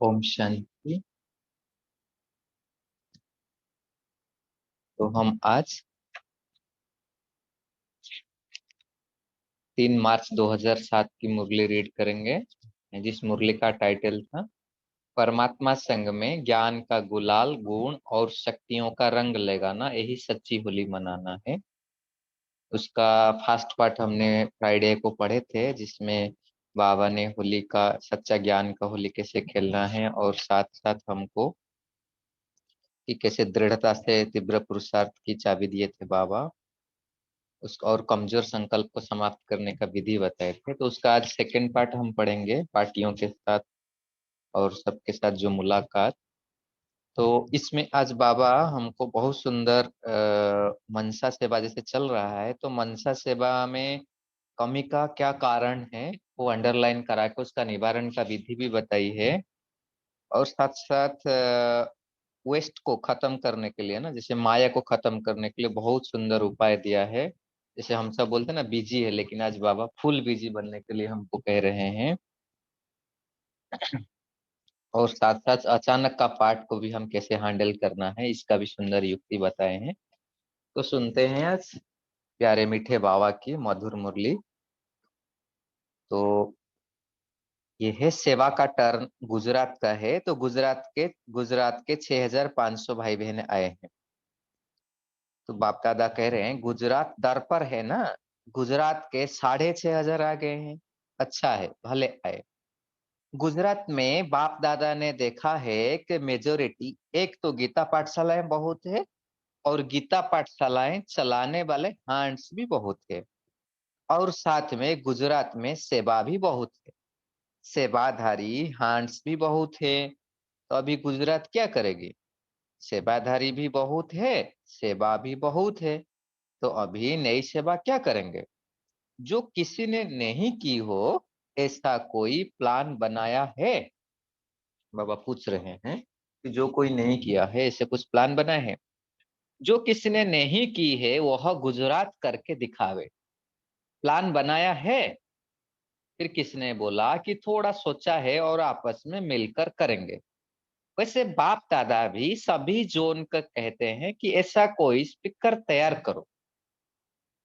ओम शांति। तो हम आज 3 मार्च 2007 की मुरली रीड करेंगे, जिस मुरली का टाइटल था परमात्मा संग में ज्ञान का गुलाल, गुण और शक्तियों का रंग लगाना, यही सच्ची होली मनाना है। उसका फर्स्ट पार्ट हमने फ्राइडे को पढ़े थे, जिसमें बाबा ने होली का सच्चा ज्ञान का होली कैसे खेलना है और साथ साथ हमको कि कैसे दृढ़ता से तीव्र पुरुषार्थ की चाबी दिए थे बाबा, उसका और कमजोर संकल्प को समाप्त करने का विधि बताए थे। तो उसका आज सेकंड पार्ट हम पढ़ेंगे, पार्टियों के साथ और सबके साथ जो मुलाकात। तो इसमें आज बाबा हमको बहुत सुंदर मनसा सेवा जैसे चल रहा है, तो मनसा सेवा में कमी का क्या कारण है वो अंडरलाइन करा के उसका निवारण का विधि भी बताई है। और साथ साथ वेस्ट को खत्म करने के लिए ना, जैसे माया को खत्म करने के लिए बहुत सुंदर उपाय दिया है। जैसे हम सब बोलते हैं ना बिजी है, लेकिन आज बाबा फुल बिजी बनने के लिए हमको कह रहे हैं। और साथ साथ अचानक का पाठ को भी हम कैसे हैंडल करना है, इसका भी सुंदर युक्ति बताए हैं। तो सुनते हैं आज प्यारे मीठे बाबा की मधुर मुरली। तो ये है सेवा का टर्न गुजरात का है। तो गुजरात के 6500 भाई बहन आए हैं। तो बाप दादा कह रहे हैं गुजरात दर पर है ना, गुजरात के 6500 आ गए हैं। अच्छा है, भले आए। गुजरात में बाप दादा ने देखा है कि मेजोरिटी, एक तो गीता पाठशालाएं बहुत है और गीता पाठशालाएं चलाने वाले हैंड्स भी बहुत है। और साथ में गुजरात में सेवा भी बहुत है, सेवाधारी हैंड्स भी बहुत है। तो अभी गुजरात क्या करेगी? सेवाधारी भी बहुत है, सेवा भी बहुत है। तो अभी नई सेवा क्या करेंगे? जो किसी ने नहीं की हो, ऐसा कोई प्लान बनाया है? बाबा पूछ रहे हैं कि जो कोई नहीं किया है, ऐसे कुछ प्लान बनाए हैं? जो किसी ने नहीं की है वह गुजरात करके दिखावे। प्लान बनाया है? फिर किसने बोला कि थोड़ा सोचा है और आपस में मिलकर करेंगे? वैसे बाप दादा भी सभी जोन का कहते हैं कि ऐसा कोई स्पीकर तैयार करो।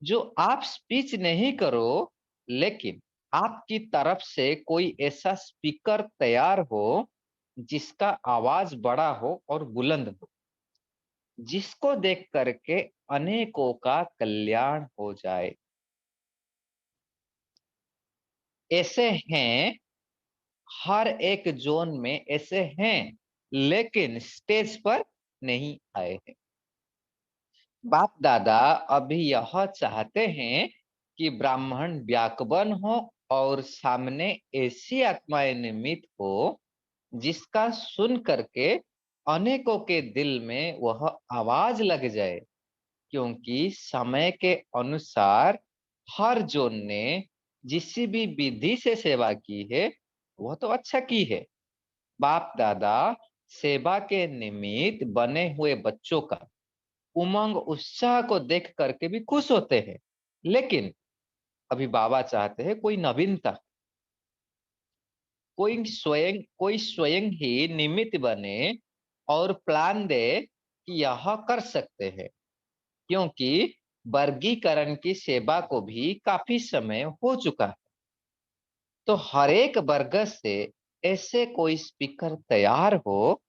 जो आप स्पीच नहीं करो, लेकिन आपकी तरफ से कोई ऐसा स्पीकर तैयार हो जिसका आवाज बड़ा हो और बुलंद हो, जिसको देख करके अनेकों का कल्याण हो जाए। ऐसे हैं, हर एक जोन में ऐसे हैं, लेकिन स्टेज पर नहीं आए हैं। बाप दादा अभी यह चाहते हैं कि ब्राह्मण व्याकबन हो और सामने ऐसी आत्माएं निर्मित हो जिसका सुन करके अनेकों के दिल में वह आवाज लग जाए। क्योंकि समय के अनुसार हर जोन ने जिस भी विधि से सेवा की है वह तो अच्छा की है। बाप दादा सेवा के निमित्त बने हुए बच्चों का उमंग उत्साह को देख करके भी खुश होते हैं। लेकिन अभी बाबा चाहते हैं कोई नवीनता, कोई स्वयं ही निमित्त बने और प्लान दे कि यह कर सकते हैं। क्योंकि वर्गीकरण की सेवा को भी काफी समय हो चुका है। तो हर एक वर्ग से ऐसे कोई स्पीकर तैयार हो,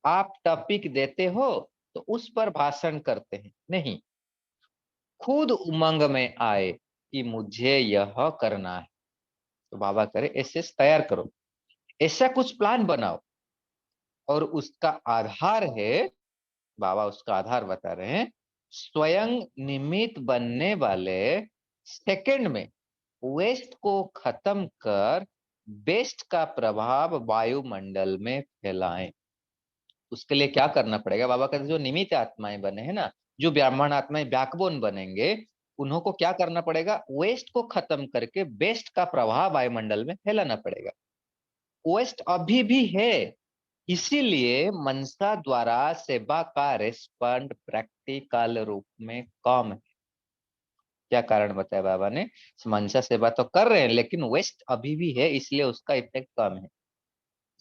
आप टॉपिक देते हो तो उस पर भाषण करते हैं नहीं, खुद उमंग में आए कि मुझे यह करना है। तो बाबा करे ऐसे तैयार करो, ऐसा कुछ प्लान बनाओ। और उसका आधार है, बाबा उसका आधार बता रहे हैं, स्वयं निमित्त बनने वाले सेकंड में वेस्ट को खत्म कर बेस्ट का प्रभाव वायुमंडल में फैलाएं। उसके लिए क्या करना पड़ेगा? बाबा कहते जो निमित्त आत्माएं बने हैं ना, जो ब्राह्मण आत्माएं बैकबोन बनेंगे, उन्हों को क्या करना पड़ेगा? वेस्ट को खत्म करके बेस्ट का प्रभाव वायुमंडल में फैलाना पड़ेगा। वेस्ट अभी भी है, इसीलिए मनसा द्वारा सेवा का रेस्पॉन्ड प्रैक्टिकल रूप में कम है। क्या कारण बताया बाबा ने? मनसा सेवा तो कर रहे हैं लेकिन वेस्ट अभी भी है, इसलिए उसका इफेक्ट कम है।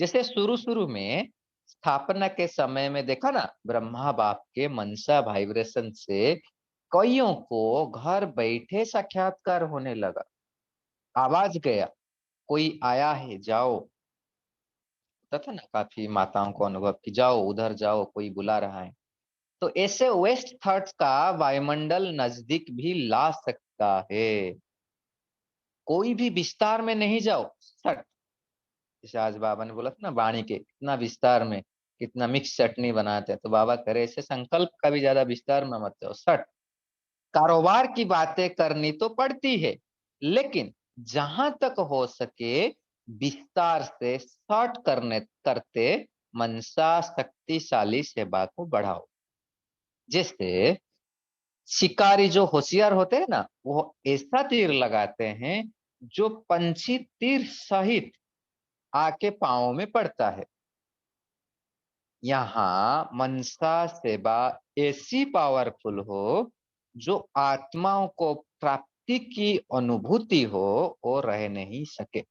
जैसे शुरू-शुरू में स्थापना के समय में देखा ना, ब्रह्मा बाप के मनसा वाइब्रेशन से कइयों को घर बैठे साक्षात्कार होने लगा। आवाज गया, कोई आया है, जाओ। होता था ना काफ़ी माताओं को अनुभव कि जाओ, उधर जाओ, कोई बुला रहा है। तो ऐसे वेस्ट थॉट्स का वायुमंडल नज़दीक भी ला सकता है। कोई भी विस्तार में नहीं जाओ, सट। जैसे आज बाबा ने बोला था ना वाणी के, कितना विस्तार में, कितना मिक्स चटनी बनाते हैं। तो बाबा कह रहे ऐसे संकल्प का भी ज़्यादा विस्तार में मत जाओ, सट। कारोबार की बातें करनी तो पड़ती है, लेकिन जहां तक हो सके विस्तार से शॉर्ट करते मनसा शक्तिशाली सेवा को बढ़ाओ। जैसे शिकारी जो होशियार होते हैं ना, वो ऐसा तीर लगाते हैं जो पंछी तीर सहित आके पाँव में पड़ता है। यहाँ मनसा सेवा ऐसी पावरफुल हो जो आत्माओं को प्राप्ति की अनुभूति हो, वो रह नहीं सके।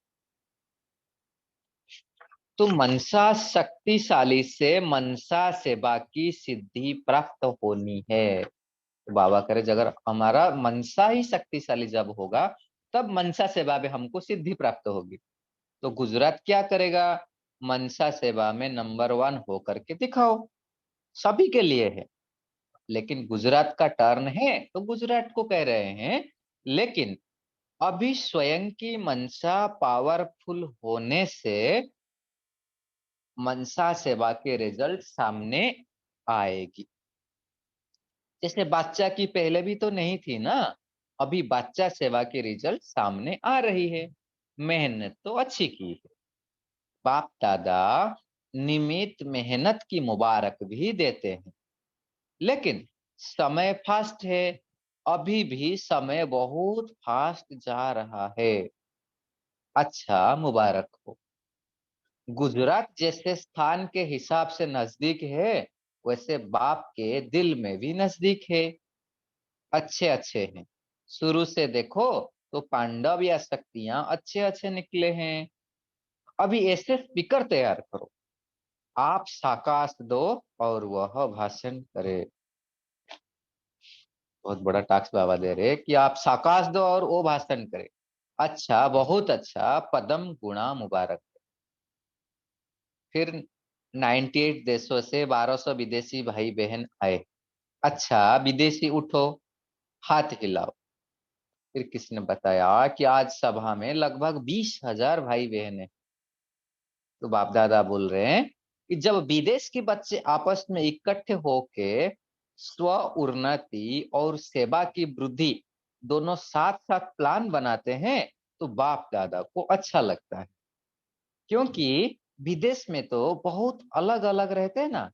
तो मनसा शक्तिशाली से मनसा सेवा की सिद्धि प्राप्त होनी है। तो बाबा करे अगर हमारा मनसा ही शक्तिशाली जब होगा, तब मनसा सेवा में हमको सिद्धि प्राप्त होगी। तो गुजरात क्या करेगा? मनसा सेवा में नंबर 1 होकर के दिखाओ। सभी के लिए है। लेकिन गुजरात का टर्न है तो गुजरात को कह रहे हैं। लेकिन अभी स्वयं की मनसा पावरफुल होने से मनसा सेवा के रिजल्ट सामने आएगी। जैसे बच्चा की पहले भी तो नहीं थी ना, अभी बच्चा सेवा के रिजल्ट सामने आ रही है। मेहनत तो अच्छी की है। बाप दादा नियमित मेहनत की मुबारक भी देते हैं, लेकिन समय फास्ट है। अभी भी समय बहुत फास्ट जा रहा है। अच्छा, मुबारक हो। गुजरात जैसे स्थान के हिसाब से नजदीक है, वैसे बाप के दिल में भी नजदीक है। अच्छे अच्छे हैं। शुरू से देखो तो पांडव या शक्तियां अच्छे अच्छे निकले हैं। अभी ऐसे स्पीकर तैयार करो, आप साकाश दो और वह भाषण करे। बहुत बड़ा टास्क बाबा दे रहे हैं कि आप साकाश दो और वो भाषण करे। अच्छा, बहुत अच्छा, पदम गुणा मुबारक। फिर 98 देशों से 1200 विदेशी भाई बहन आए। अच्छा, विदेशी उठो, हाथ हिलाओ। फिर किसने बताया कि आज सभा में लगभग 20,000 भाई बहन है। तो बाप दादा बोल रहे हैं कि जब विदेश के बच्चे आपस में इकट्ठे होके स्व उन्नति और सेवा की वृद्धि दोनों साथ साथ प्लान बनाते हैं, तो बाप दादा को अच्छा लगता है। क्योंकि विदेश में तो बहुत अलग अलग रहते हैं ना,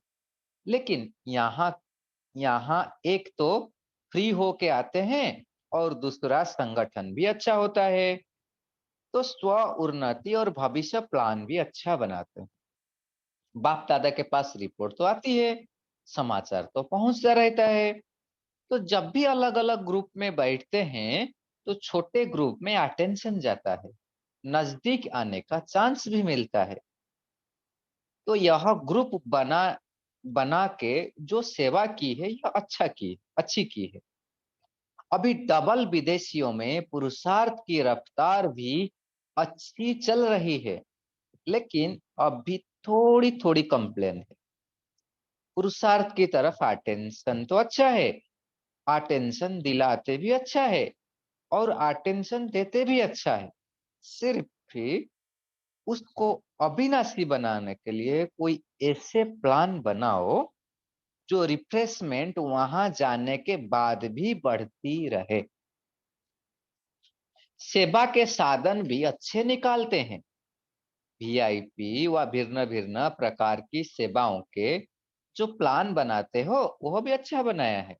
लेकिन यहाँ यहाँ एक तो फ्री होके आते हैं और दूसरा संगठन भी अच्छा होता है। तो स्व उन्नति और भविष्य प्लान भी अच्छा बनाते हैं। बाप दादा के पास रिपोर्ट तो आती है, समाचार तो पहुंचता रहता है। तो जब भी अलग अलग ग्रुप में बैठते हैं, तो छोटे ग्रुप में अटेंशन जाता है, नजदीक आने का चांस भी मिलता है। तो यह ग्रुप बना बना के जो सेवा की है, यह अच्छी की है। अभी डबल विदेशियों में पुरुषार्थ की रफ्तार भी अच्छी चल रही है, लेकिन अभी थोड़ी थोड़ी कंप्लेन है। पुरुषार्थ की तरफ अटेंशन तो अच्छा है, अटेंशन दिलाते भी अच्छा है और अटेंशन देते भी अच्छा है। सिर्फ भी उसको अविनाशी बनाने के लिए कोई ऐसे प्लान बनाओ जो रिफ्रेशमेंट वहां जाने के बाद भी बढ़ती रहे। सेवा के साधन भी अच्छे निकालते हैं। वीआईपी व भिन्न भिन्न प्रकार की सेवाओं के जो प्लान बनाते हो, वह भी अच्छा बनाया है।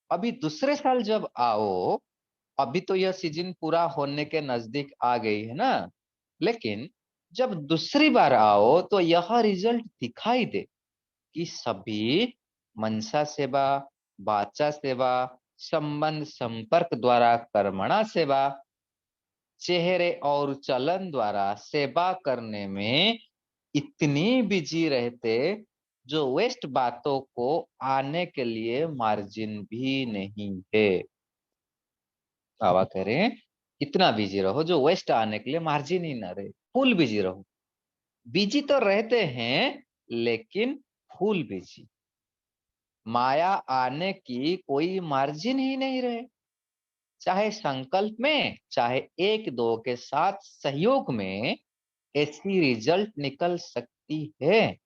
अभी दूसरे साल जब आओ, अभी तो यह सीजन पूरा होने के नजदीक आ गई है ना, लेकिन जब दूसरी बार आओ तो यह रिजल्ट दिखाई दे कि सभी मनसा सेवा, वाचा सेवा, संबंध संपर्क द्वारा कर्मणा सेवा, चेहरे और चलन द्वारा सेवा करने में इतनी बिजी रहते, जो वेस्ट बातों को आने के लिए मार्जिन भी नहीं है। बाबा कह रहे हैं इतना बिजी रहो जो वेस्ट आने के लिए मार्जिन ही ना रहे, फुल बिजी रहो। बिजी तो रहते हैं, लेकिन फुल बिजी। माया आने की कोई मार्जिन ही नहीं रहे, चाहे संकल्प में, चाहे एक दो के साथ सहयोग में ऐसी रिजल्ट निकल सकती है।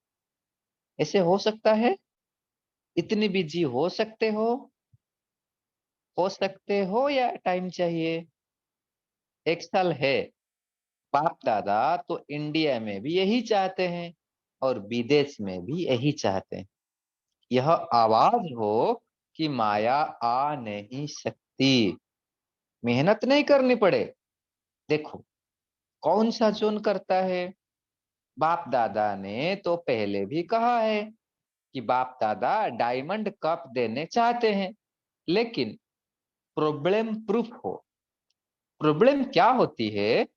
ऐसे हो सकता है? इतनी बिजी हो सकते हो या टाइम चाहिए? एक साल है। बाप दादा तो इंडिया में भी यही चाहते हैं और विदेश में भी यही चाहते हैं। यह आवाज हो कि माया आ नहीं सकती, मेहनत नहीं करनी पड़े। देखो कौन सा जोन करता है। बाप दादा ने तो पहले भी कहा है कि बाप दादा डायमंड कप देने चाहते हैं, लेकिन प्रॉब्लम प्रूफ हो। प्रॉब्लम क्या होती है?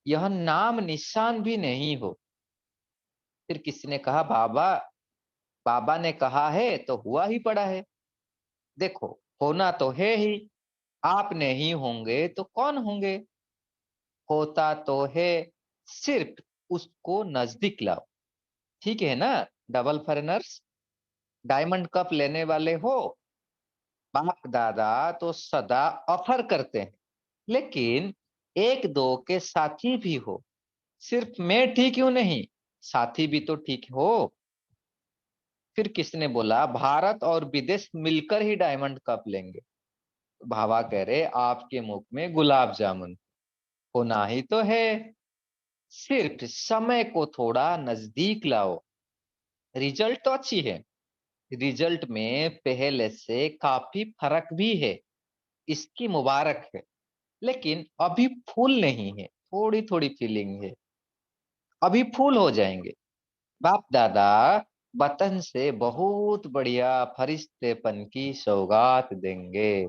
यह नाम निशान भी नहीं हो। फिर किसी ने कहा बाबा, बाबा ने कहा है तो हुआ ही पड़ा है। देखो होना तो है ही, आप नहीं होंगे तो कौन होंगे? होता तो है, सिर्फ उसको नजदीक लाओ। ठीक है ना? डबल फॉरेनर्स, डायमंड कप लेने वाले हो। बाप दादा तो सदा ऑफर करते हैं, लेकिन एक दो के साथी भी हो। सिर्फ मैं ठीक क्यों नहीं, साथी भी तो ठीक हो। फिर किसने बोला भारत और विदेश मिलकर ही डायमंड कप लेंगे? भावा कह रहे आपके मुख में गुलाब जामुन होना ही तो है, सिर्फ समय को थोड़ा नजदीक लाओ। रिजल्ट तो अच्छी है, रिजल्ट में पहले से काफी फर्क भी है, इसकी मुबारक है। लेकिन अभी फूल नहीं है, थोड़ी थोड़ी फीलिंग है, अभी फूल हो जाएंगे। बाप दादा वतन से बहुत बढ़िया फरिश्तेपन की सौगात देंगे।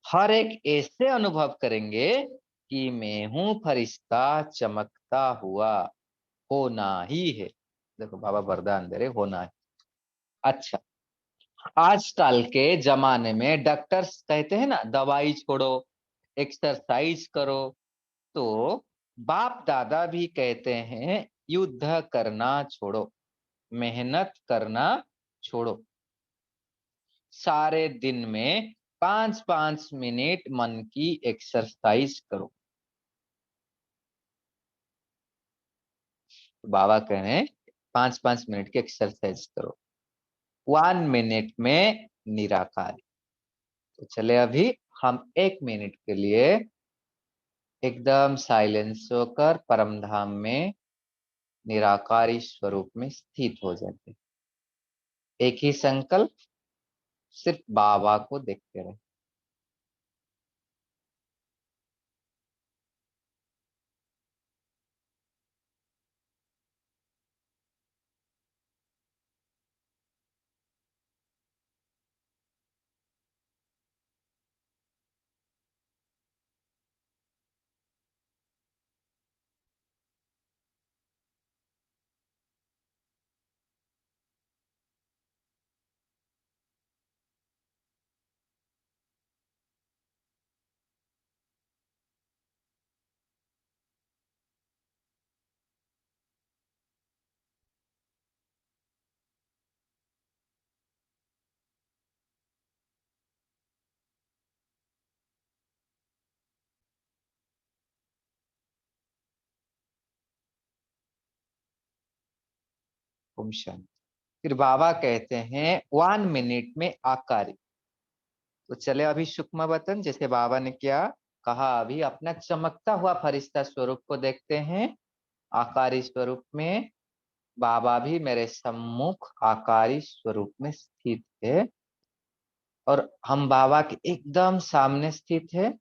हर एक ऐसे अनुभव करेंगे कि मैं हूं फरिश्ता चमकता हुआ, होना ही है। देखो बाबा वरदान दे रहे, होना है। अच्छा, आजकल के जमाने में डॉक्टर्स कहते हैं ना दवाई छोड़ो, एक्सरसाइज करो, तो बाप दादा भी कहते हैं युद्ध करना छोड़ो, मेहनत करना छोड़ो। सारे दिन में 5-5 मिनट मन की एक्सरसाइज करो। तो बाबा कह रहे हैं 5-5 मिनट की एक्सरसाइज करो, 1 मिनट में निराकारी। तो चले अभी हम 1 मिनट के लिए एकदम साइलेंस होकर परमधाम में निराकारी स्वरूप में स्थित हो जाते। एक ही संकल्प, सिर्फ बाबा को देखते रहे। ओम शांति। फिर बाबा कहते हैं 1 मिनट में आकारी। तो चले अभी सूक्ष्म वतन, जैसे बाबा ने क्या कहा, अभी अपना चमकता हुआ फरिश्ता स्वरूप को देखते हैं आकारी स्वरूप में। बाबा भी मेरे सम्मुख आकारी स्वरूप में स्थित है, और हम बाबा के एकदम सामने स्थित है।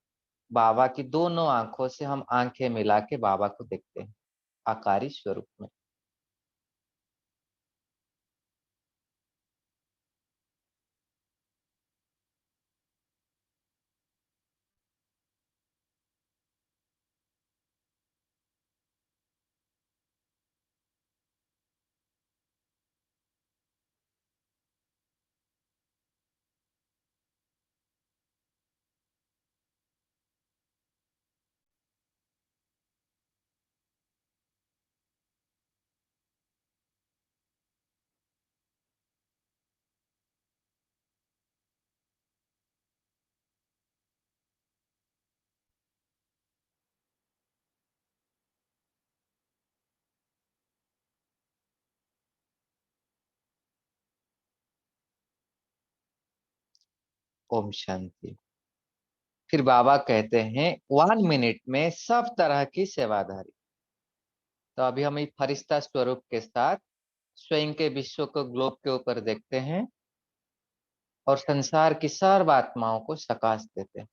बाबा की दोनों आंखों से हम आंखें मिला के बाबा को देखते हैं आकारी स्वरूप में। ओम शांति। फिर बाबा कहते हैं 1 मिनट में सब तरह की सेवाधारी। तो अभी हम एक फरिश्ता स्वरूप के साथ स्वयं के विश्व को ग्लोब के ऊपर देखते हैं और संसार की सर्व आत्माओं को सकाश देते हैं।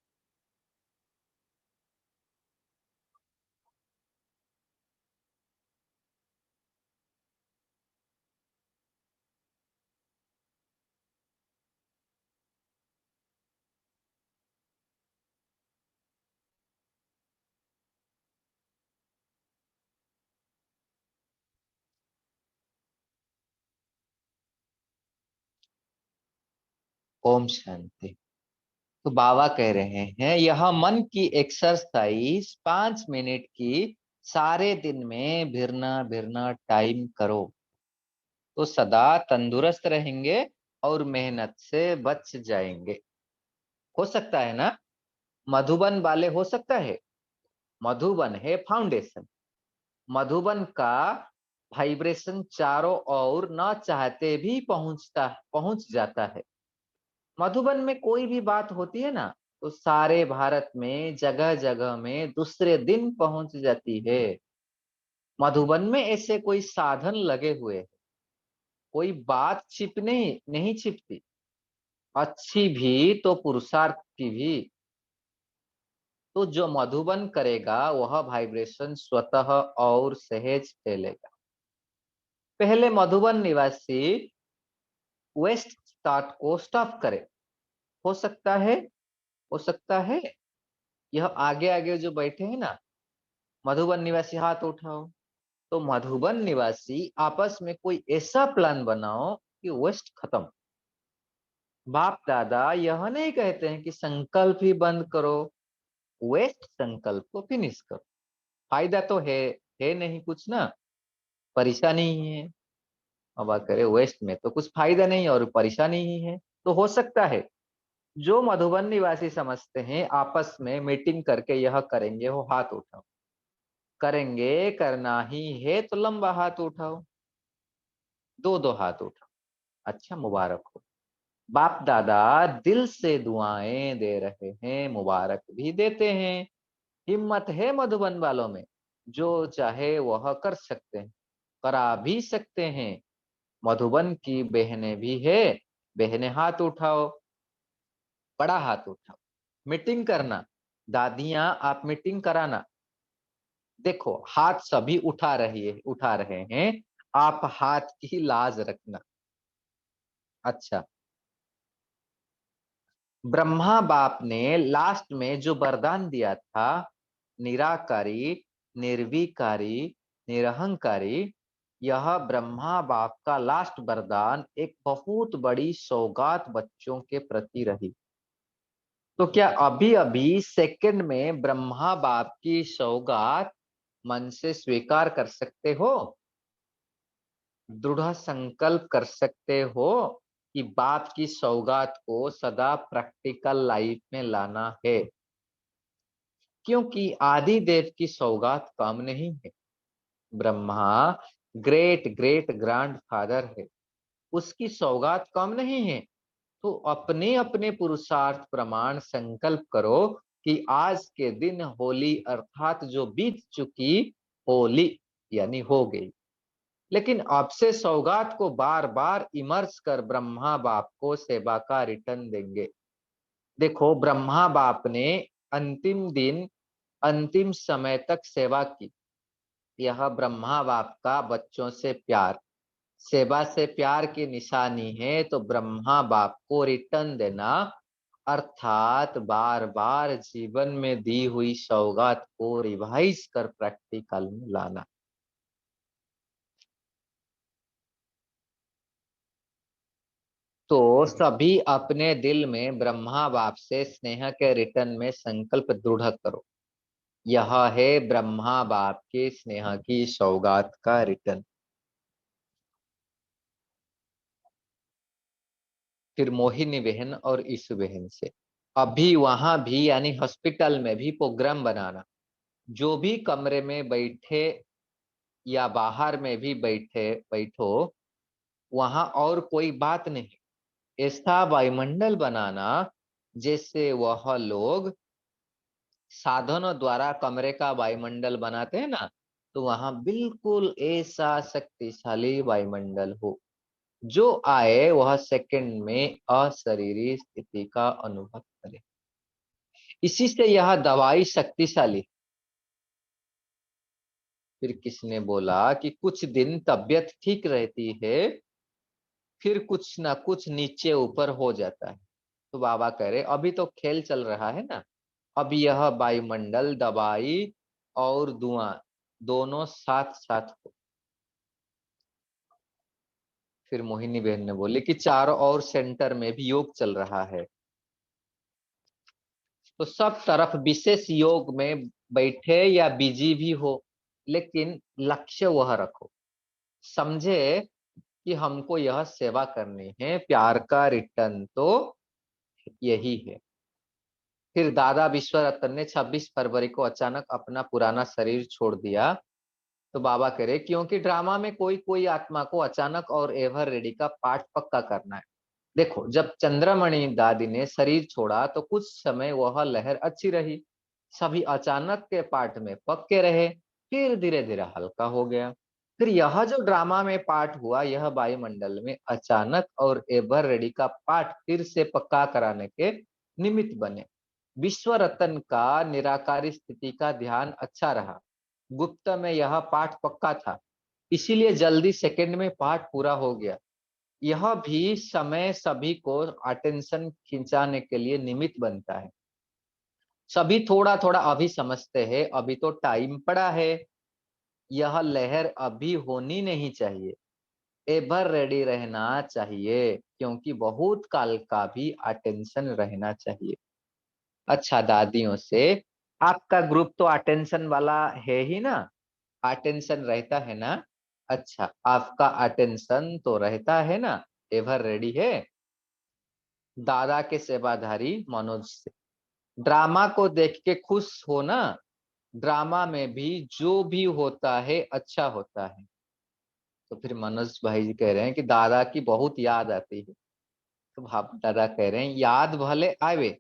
ओम शांति। तो बाबा कह रहे हैं यह मन की एक्सरसाइज 5 मिनट की सारे दिन में भिरना भिरना टाइम करो तो सदा तंदुरुस्त रहेंगे और मेहनत से बच जाएंगे। हो सकता है ना? मधुबन वाले हो सकता है। मधुबन है फाउंडेशन। मधुबन का वाइब्रेशन चारों ओर न चाहते भी पहुंच जाता है। मधुबन में कोई भी बात होती है ना तो सारे भारत में जगह जगह में दूसरे दिन पहुंच जाती है। मधुबन में ऐसे कोई साधन लगे हुए हैं। कोई बात छिपने नहीं छिपती। अच्छी भी तो पुरुषार्थ की भी। तो जो मधुबन करेगा वह वाइब्रेशन स्वतः और सहज फैलेगा। पहले मधुबन निवासी वेस्ट स्टार्ट को स्टॉप करे। हो सकता है। हो सकता है। यह आगे आगे जो बैठे हैं ना मधुबन निवासी हाथ उठाओ। तो मधुबन निवासी आपस में कोई ऐसा प्लान बनाओ कि वेस्ट खत्म। बाप दादा यह नहीं कहते हैं कि संकल्प ही बंद करो। वेस्ट संकल्प को फिनिश करो। फायदा तो है नहीं कुछ ना। परेशानी ही है। अब बात करें वेस्ट में तो कुछ फायदा नहीं और परेशानी ही है। तो हो सकता है जो मधुबन निवासी समझते हैं आपस में मीटिंग करके यह करेंगे वो हाथ उठाओ। करेंगे करना ही है तो लंबा हाथ उठाओ। दो दो हाथ उठाओ। अच्छा मुबारक हो। बाप दादा दिल से दुआएं दे रहे हैं मुबारक भी देते हैं। हिम्मत है मधुबन वालों में। जो चाहे वह कर सकते हैं। करा भी सकते हैं। मधुबन की बहनें भी है। बहनें हाथ उठाओ। बड़ा हाथ उठाओ। मीटिंग करना। दादियां आप मीटिंग कराना। देखो हाथ सभी उठा रहे हैं। आप हाथ की लाज रखना। अच्छा। ब्रह्मा बाप ने लास्ट में जो वरदान दिया था निराकारी निर्विकारी निरहंकारी। यह ब्रह्मा बाप का लास्ट वरदान एक बहुत बड़ी सौगात बच्चों के प्रति रही। तो क्या अभी अभी सेकंड में ब्रह्मा बाप की सौगात मन से स्वीकार कर सकते हो? दृढ़ संकल्प कर सकते हो कि बाप की सौगात को सदा प्रैक्टिकल लाइफ में लाना है। क्योंकि आदि देव की सौगात कम नहीं है। Brahma great great grand father है। उसकी सौगात कम नहीं है। तो अपने अपने पुरुषार्थ प्रमाण संकल्प करो कि आज के दिन होली अर्थात जो बीत चुकी होली यानी हो गई। लेकिन अब से सौगात को बार बार इमर्ज कर ब्रह्मा बाप को सेवा का रिटर्न देंगे। देखो ब्रह्मा बाप ने अंतिम दिन अंतिम समय तक सेवा की। यह ब्रह्मा बाप का बच्चों से प्यार सेवा से प्यार की निशानी है। तो ब्रह्मा बाप को रिटर्न देना अर्थात बार बार जीवन में दी हुई सौगात को रिवाइज कर प्रैक्टिकल में लाना। तो सभी अपने दिल में ब्रह्मा बाप से स्नेह के रिटर्न में संकल्प दृढ़ करो। यह है ब्रह्मा बाप के स्नेह की सौगात का रिटर्न। फिर मोहिनी बहन और ईशु बहन से अभी वहां भी यानी हॉस्पिटल में भी प्रोग्राम बनाना। जो भी कमरे में बैठे या बाहर में भी बैठो वहां और कोई बात नहीं। ऐसा वायुमंडल बनाना जैसे वह लोग साधनों द्वारा कमरे का वायुमंडल बनाते हैं ना, तो वहां बिल्कुल ऐसा शक्तिशाली वायुमंडल हो, जो आए वह सेकंड में अशरीरी स्थिति का अनुभव करे। इसी से यह दवाई शक्तिशाली। फिर किसने बोला कि कुछ दिन तबीयत ठीक रहती है, फिर कुछ ना कुछ नीचे ऊपर हो जाता है। तो बाबा कह रहे अभी तो खेल चल रहा है ना, अब यह वायुमंडल, दवाई और धुआं दोनों साथ साथ हो। फिर मोहिनी बहन ने बोली कि चारों ओर सेंटर में भी योग चल रहा है, तो सब तरफ विशेष योग में बैठे या बिजी भी हो, लेकिन लक्ष्य वह रखो। समझे कि हमको यह सेवा करनी है, प्यार का रिटर्न तो यही है। फिर दादा विश्वरत्न ने 26 फरवरी को अचानक अपना पुराना शरीर छोड़ दिया। तो बाबा कह रहे क्योंकि ड्रामा में कोई कोई आत्मा को अचानक और एवर रेडी का पाठ पक्का करना है। देखो, जब चंद्रमणि दादी ने शरीर छोड़ा तो कुछ समय वह लहर अच्छी रही, सभी अचानक के पाठ में पक्के रहे, फिर धीरे धीरे हल्का हो गया। फिर यह जो ड्रामा में पाठ हुआ, यह वायुमंडल में अचानक और एवर रेडी का पाठ फिर से पक्का कराने के निमित्त बने। विश्व रतन का निराकारी स्थिति का ध्यान अच्छा रहा, गुप्त में यह पाठ पक्का था, इसीलिए जल्दी सेकंड में पाठ पूरा हो गया। यह भी समय सभी को अटेंशन खिंचाने के लिए निमित्त बनता है। सभी थोड़ा थोड़ा अभी समझते हैं, अभी तो टाइम पड़ा है, यह लहर अभी होनी नहीं चाहिए, एवर रेडी रहना चाहिए, क्योंकि बहुत काल का भी अटेंशन रहना चाहिए। अच्छा दादियों से, आपका ग्रुप तो अटेंशन वाला है ही ना, अटेंशन रहता है ना? अच्छा, आपका अटेंशन तो रहता है ना, एवर रेडी है? दादा के सेवाधारी मनोज से, ड्रामा को देख के खुश हो ना, ड्रामा में भी जो भी होता है अच्छा होता है। तो फिर मनोज भाई जी कह रहे हैं कि दादा की बहुत याद आती है। तो भाप दादा कह रहे हैं याद भले आवे,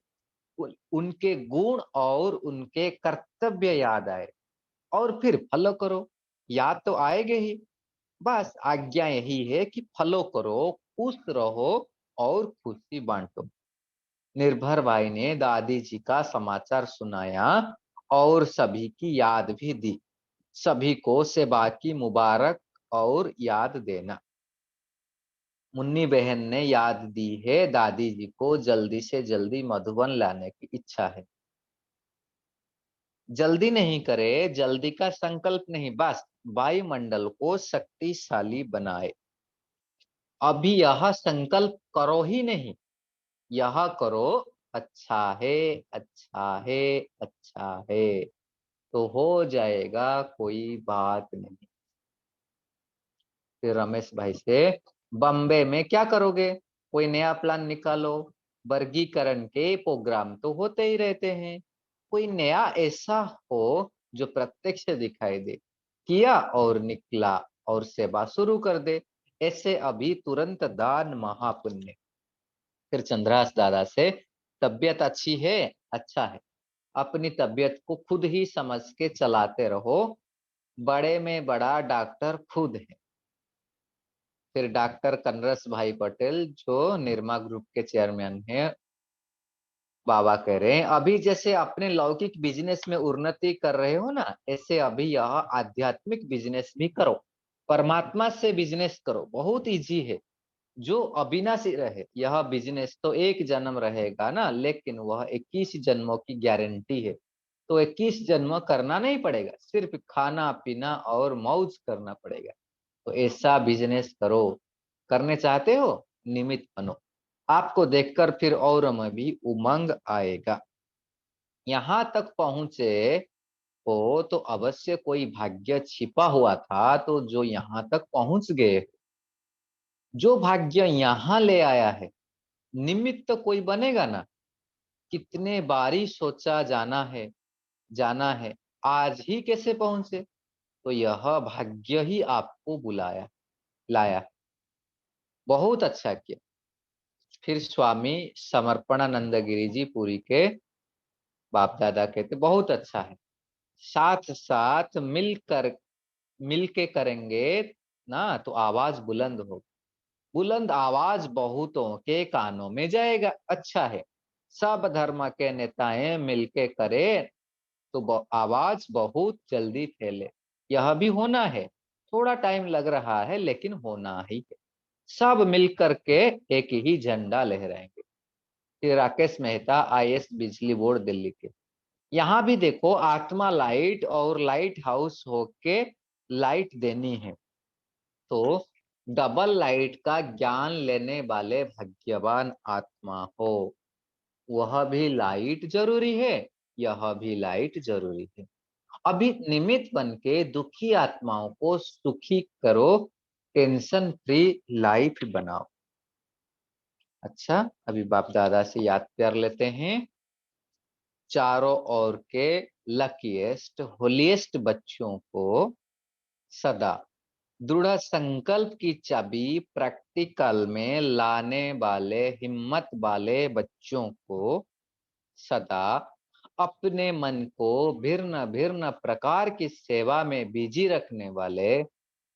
उनके गुण और उनके कर्तव्य याद आए, और फिर फॉलो करो। याद तो आएंगे ही, बस आज्ञा यही है कि फॉलो करो, खुश रहो और खुशी बांटो। निर्भर भाई ने दादी जी का समाचार सुनाया और सभी की याद भी दी, सभी को सेवा की मुबारक और याद देना। मुन्नी बहन ने याद दी है, दादी जी को जल्दी से जल्दी मधुबन लाने की इच्छा है। जल्दी नहीं करे, जल्दी का संकल्प नहीं, बस वायुमंडल को शक्तिशाली बनाए। अभी यह संकल्प करो ही नहीं, यह करो अच्छा है, अच्छा है, अच्छा है, तो हो जाएगा, कोई बात नहीं। फिर रमेश भाई से, बॉम्बे में क्या करोगे, कोई नया प्लान निकालो, वर्गीकरण के प्रोग्राम तो होते ही रहते हैं, कोई नया ऐसा हो जो प्रत्यक्ष दिखाई दे, किया और निकला और सेवा शुरू कर दे, ऐसे अभी तुरंत दान महापुण्य। फिर चंद्रास दादा से, तबीयत अच्छी है, अच्छा है, अपनी तबीयत को खुद ही समझ के चलाते रहो, बड़े में बड़ा डॉक्टर खुद है। फिर डॉक्टर कनरस भाई पटेल जो निर्मा ग्रुप के चेयरमैन हैं, बाबा कह रहे हैं अभी जैसे अपने लौकिक बिजनेस में उन्नति कर रहे हो ना, ऐसे अभी यह आध्यात्मिक बिजनेस भी करो, परमात्मा से बिजनेस करो, बहुत इजी है, जो अविनाशी रहे। यह बिजनेस तो एक जन्म रहेगा ना, लेकिन वह 21 जन्मों की गारंटी है, तो 21 जन्म करना नहीं पड़ेगा, सिर्फ खाना पीना और मौज करना पड़ेगा। तो ऐसा बिजनेस करो, करने चाहते हो, निमित्त बनो, आपको देखकर फिर और में भी उमंग आएगा। यहाँ तक पहुंचे हो तो अवश्य कोई भाग्य छिपा हुआ था, तो जो यहाँ तक पहुंच गए, जो भाग्य यहाँ ले आया है, निमित्त तो कोई बनेगा ना। कितने बारी सोचा जाना है, आज ही कैसे पहुंचे, तो यह भाग्य ही आपको बुलाया, लाया, बहुत अच्छा किया। फिर स्वामी समर्पणानंद गिरी जी पुरी के बाप दादा कहते बहुत अच्छा है, साथ साथ मिलके करेंगे ना तो आवाज बुलंद हो, बुलंद आवाज बहुतों के कानों में जाएगा। अच्छा है, सब धर्म के नेताएं मिलके करें तो आवाज बहुत जल्दी फैले। यह भी होना है, थोड़ा टाइम लग रहा है लेकिन होना ही है। सब मिलकर के एक ही झंडा लहराएंगे। फिर राकेश मेहता, आईएएस, बिजली बोर्ड दिल्ली के। यहाँ भी देखो, आत्मा लाइट और लाइट हाउस होके लाइट देनी है, तो डबल लाइट का ज्ञान लेने वाले भाग्यवान आत्मा हो। वह भी लाइट जरूरी है, यह भी लाइट जरूरी है। अभी निमित्त बन के दुखी आत्माओं को सुखी करो, टेंशन फ्री लाइफ बनाओ। अच्छा, अभी बाप दादा से याद कर लेते हैं। चारों ओर के लकीएस्ट होलीएस्ट बच्चों को सदा दृढ़ संकल्प की चाबी प्रैक्टिकल में लाने वाले हिम्मत वाले बच्चों को सदा अपने मन को भिन्न भिन्न प्रकार की सेवा में बिजी रखने वाले,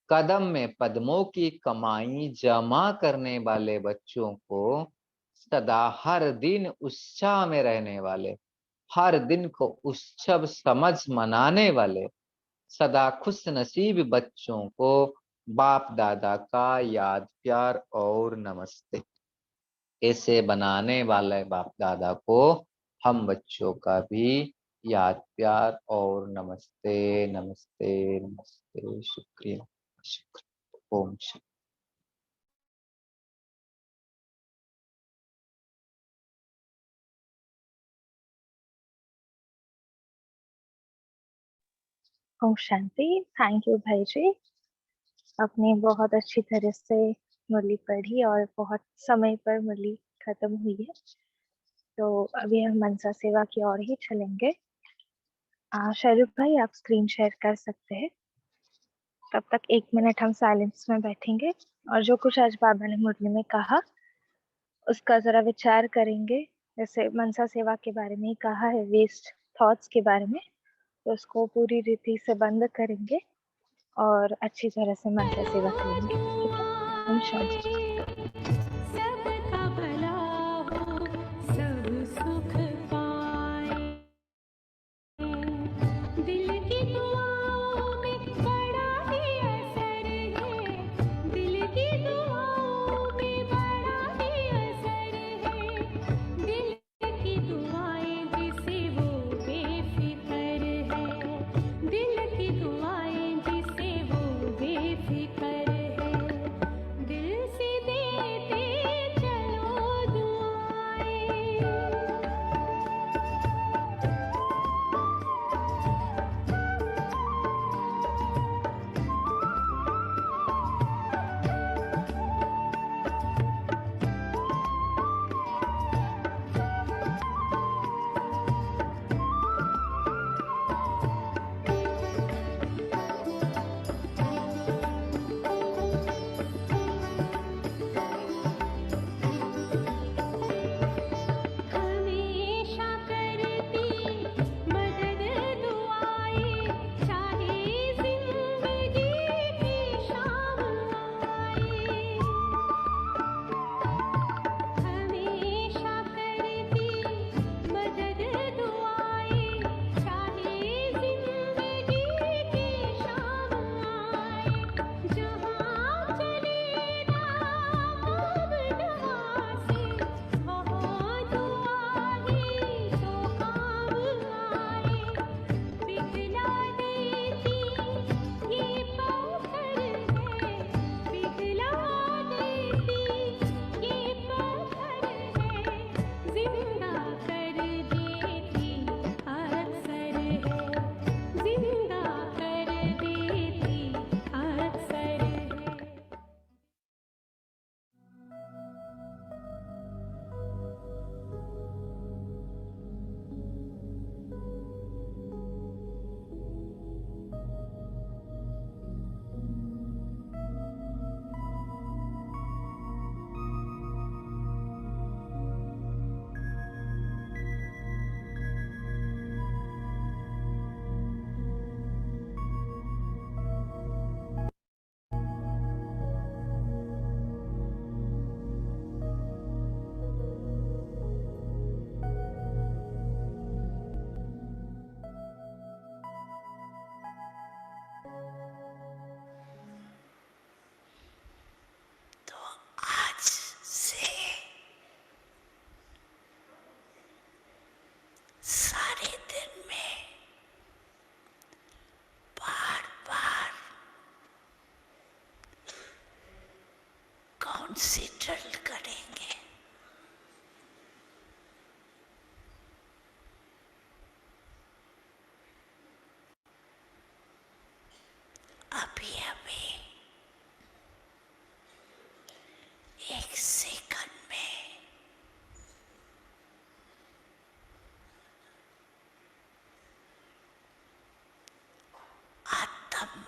कदम में पद्मों की कमाई जमा करने वाले बच्चों को सदा हर दिन उत्साह में रहने वाले, हर दिन को उत्सव समझ मनाने वाले, सदा खुश नसीब बच्चों को बाप दादा का याद प्यार और नमस्ते। ऐसे बनाने वाले बाप दादा को हम बच्चों का भी याद प्यार और नमस्ते नमस्ते नमस्ते। शुक्रिया शुक्रिया। ओम शांति। ओम शांति। थैंक यू भाई जी, आपने बहुत अच्छी तरह से मुरली पढ़ी और बहुत समय पर मुरली खत्म हुई है। तो अभी हम मनसा सेवा की ओर ही चलेंगे। शरीफ भाई, आप स्क्रीन शेयर कर सकते हैं। तब तक 1 मिनट हम साइलेंस में बैठेंगे और जो कुछ आज बाबा ने मुरली में कहा उसका जरा विचार करेंगे। जैसे मनसा सेवा के बारे में ही कहा है, वेस्ट थॉट्स के बारे में, तो उसको पूरी रीति से बंद करेंगे और अच्छी तरह से मनसा सेवा करेंगे। ठीक है? ओम शांति। सबका भला हो, सब सुख पाए, दिल की दुआओं में बड़ा ही असर है, दिल की दुआओं में बड़ा ही असर है, दिल की दुआएं जिसे वो बेफिक्र है, दिल की दुआएं जिसे वो बेफिक्र है, दिल से से ड्रिल करेंगे। अभी अभी 1 सेकंड में आत्म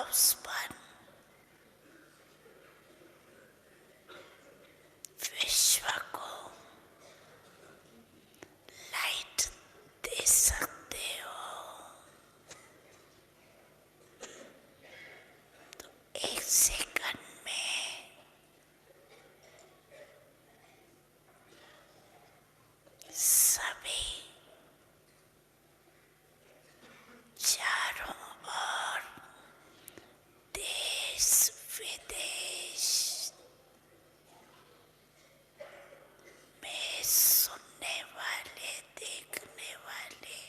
हाउस पर विश्व को लाइट दे सकते हो। तो 1 सेकंड में सभी चारों ओर देश विदेश में सुनने वाले, देखने वाले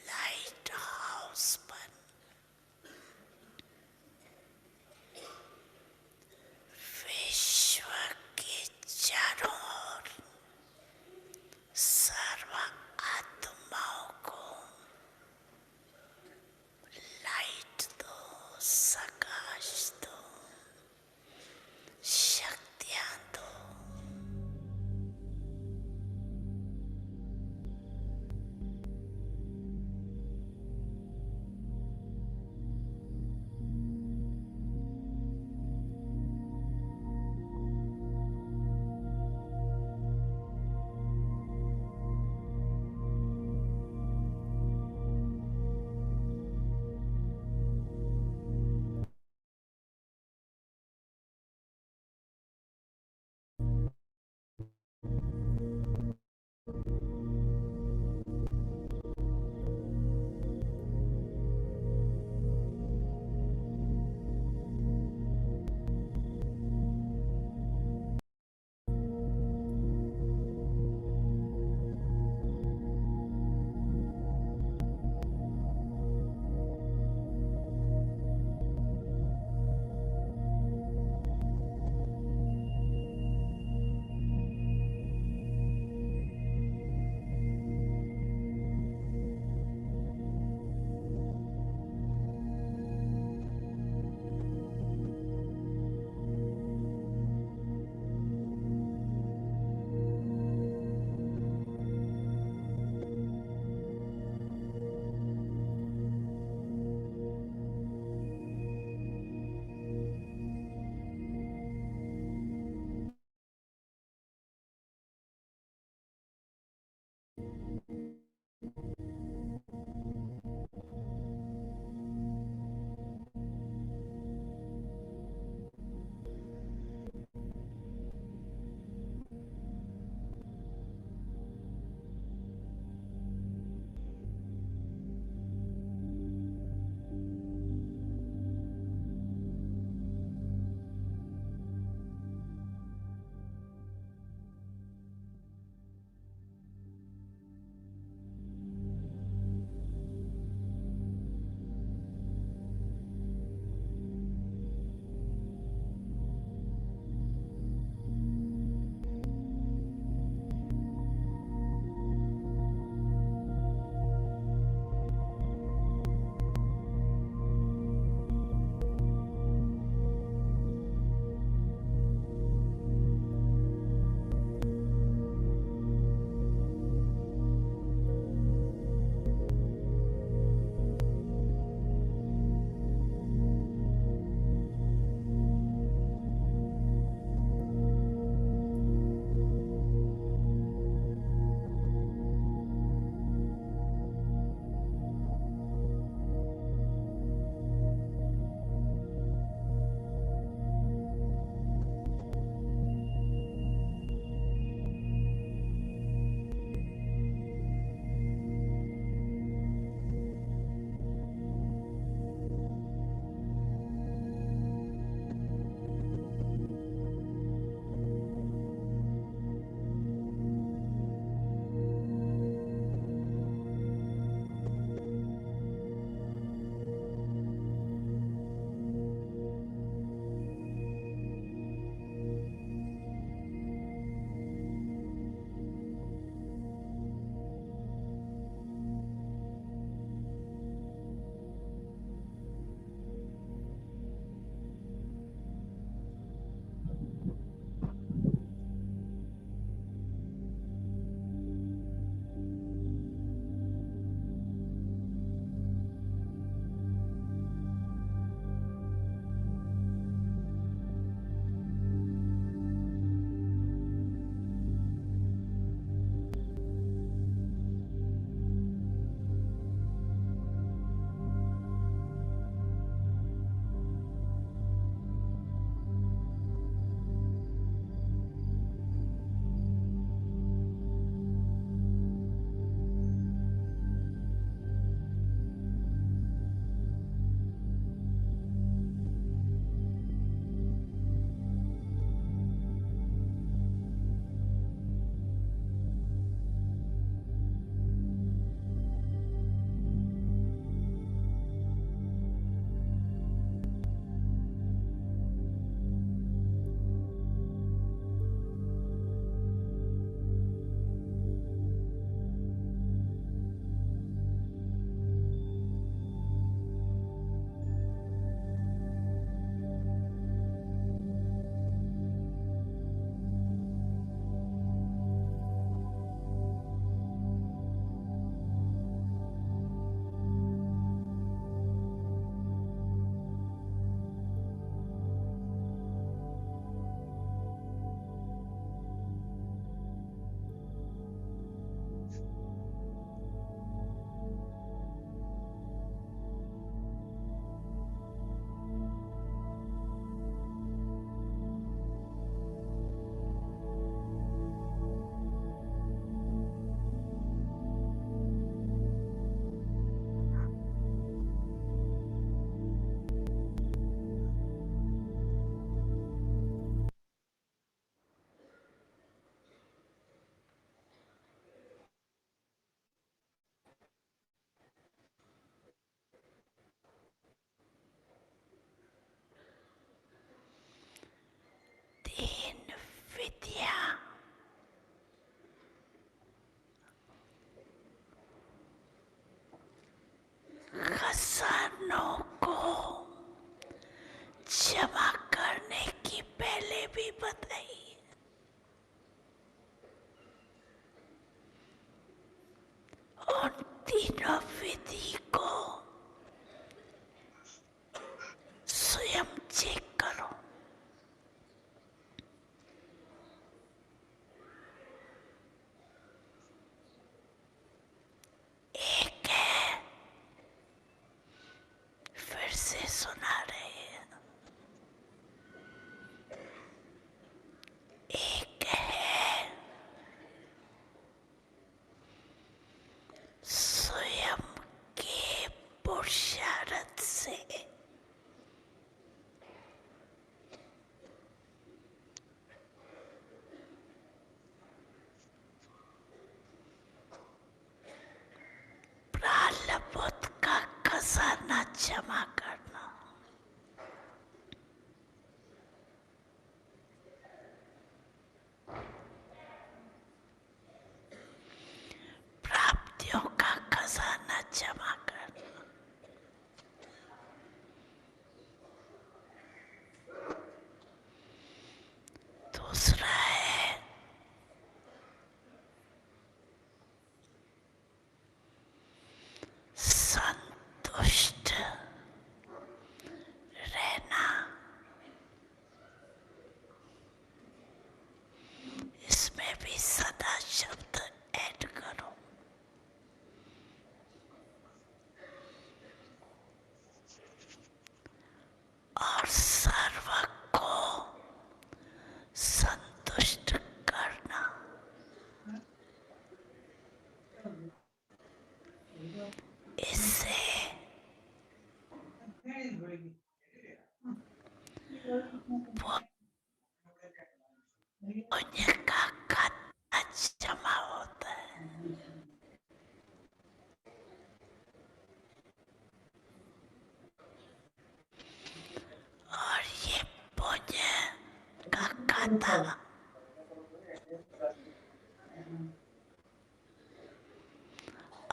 लाइट हाउस सुना रहे हैं। एक है स्वयं के पुरुषार्थ से प्रारब्ध का खजाना जमा करना। प्राप्तियों का खजाना जमा करना। दूसरा है संतुष्ट रहना। इसमें भी सदा शब्द ऐड करो। और सर्व को संतुष्ट करना। इससे पुण्य का खाता जमा होता है। और ये पुण्य का खाता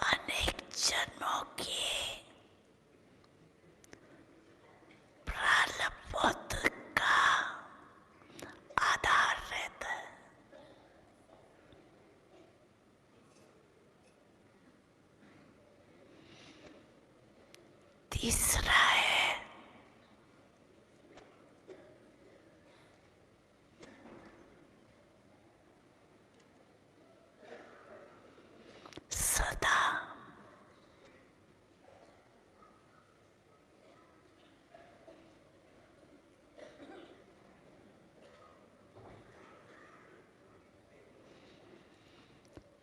अनेक जन्मों के प्रारब्ध का आधार रहता है। तीसरा है सदा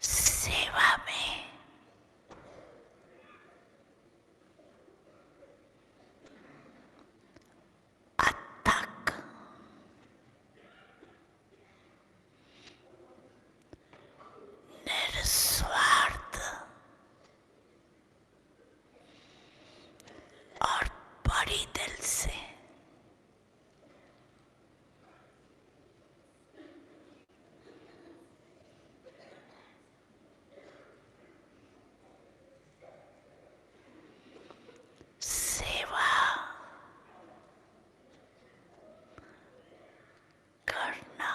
सेवा में अथक निस्वार्थ और बड़ी दिल से सेवा करना।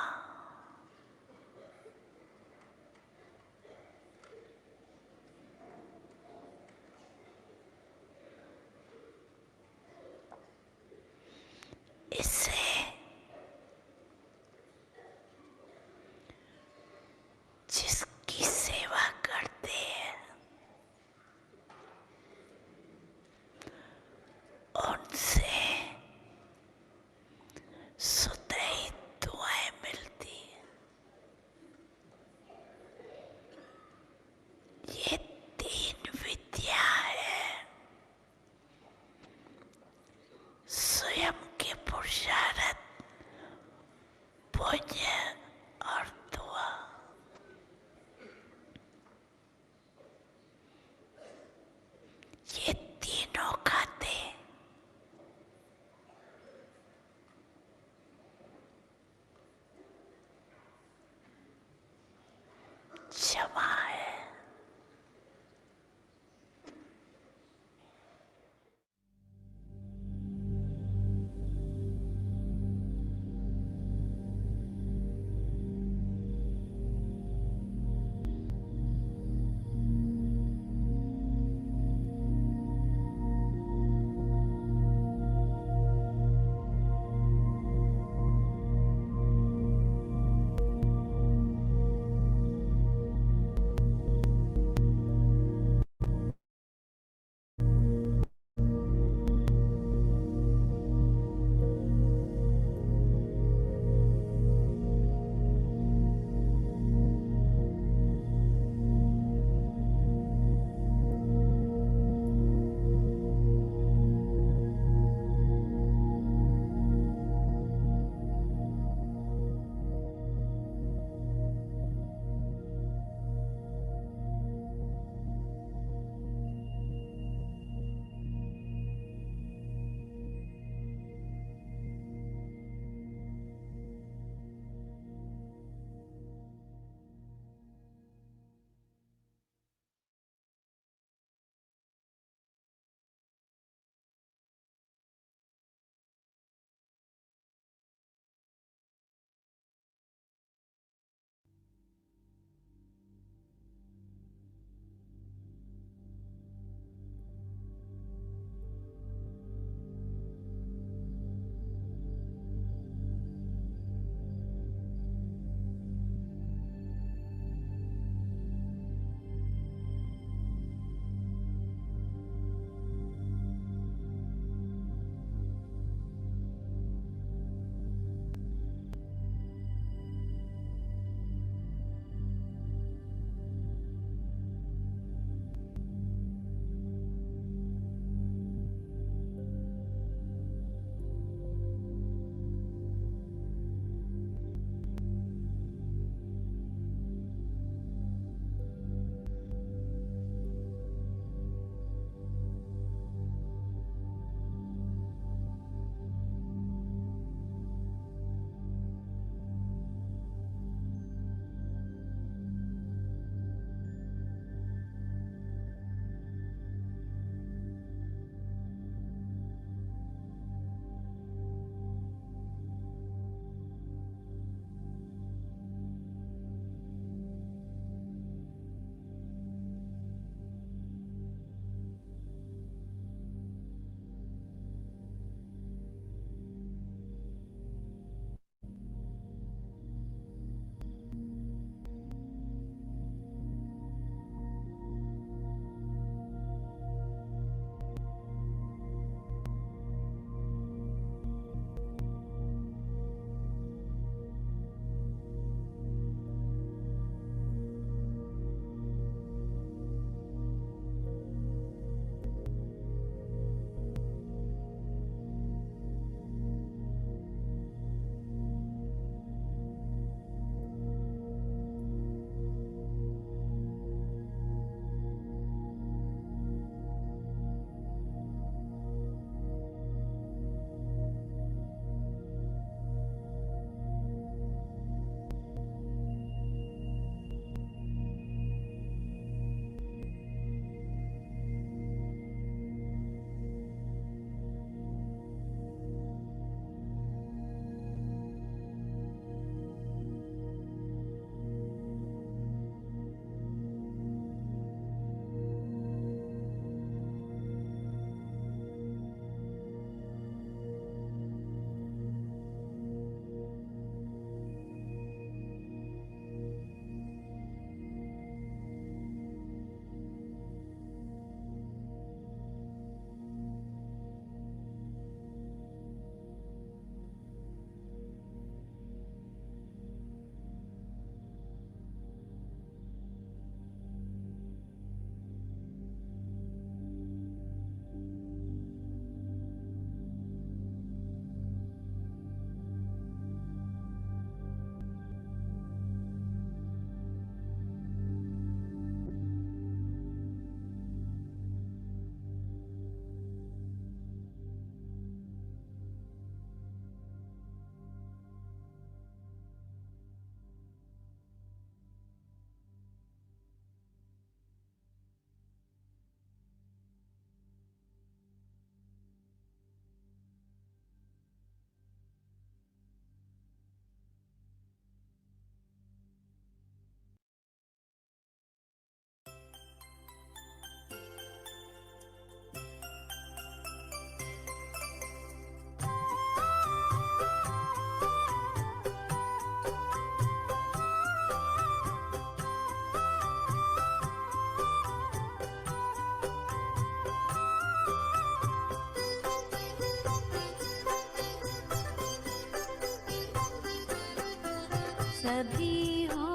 सभी हो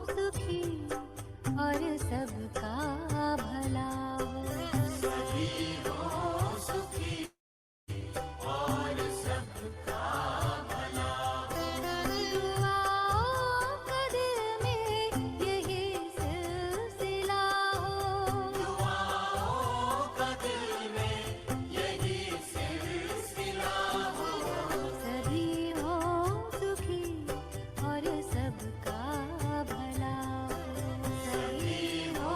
सुखी और सबका भला हो। दुआओं का दिल में यही सिलसिला हो। सभी हो सुखी और सबका भला हो। सभी हो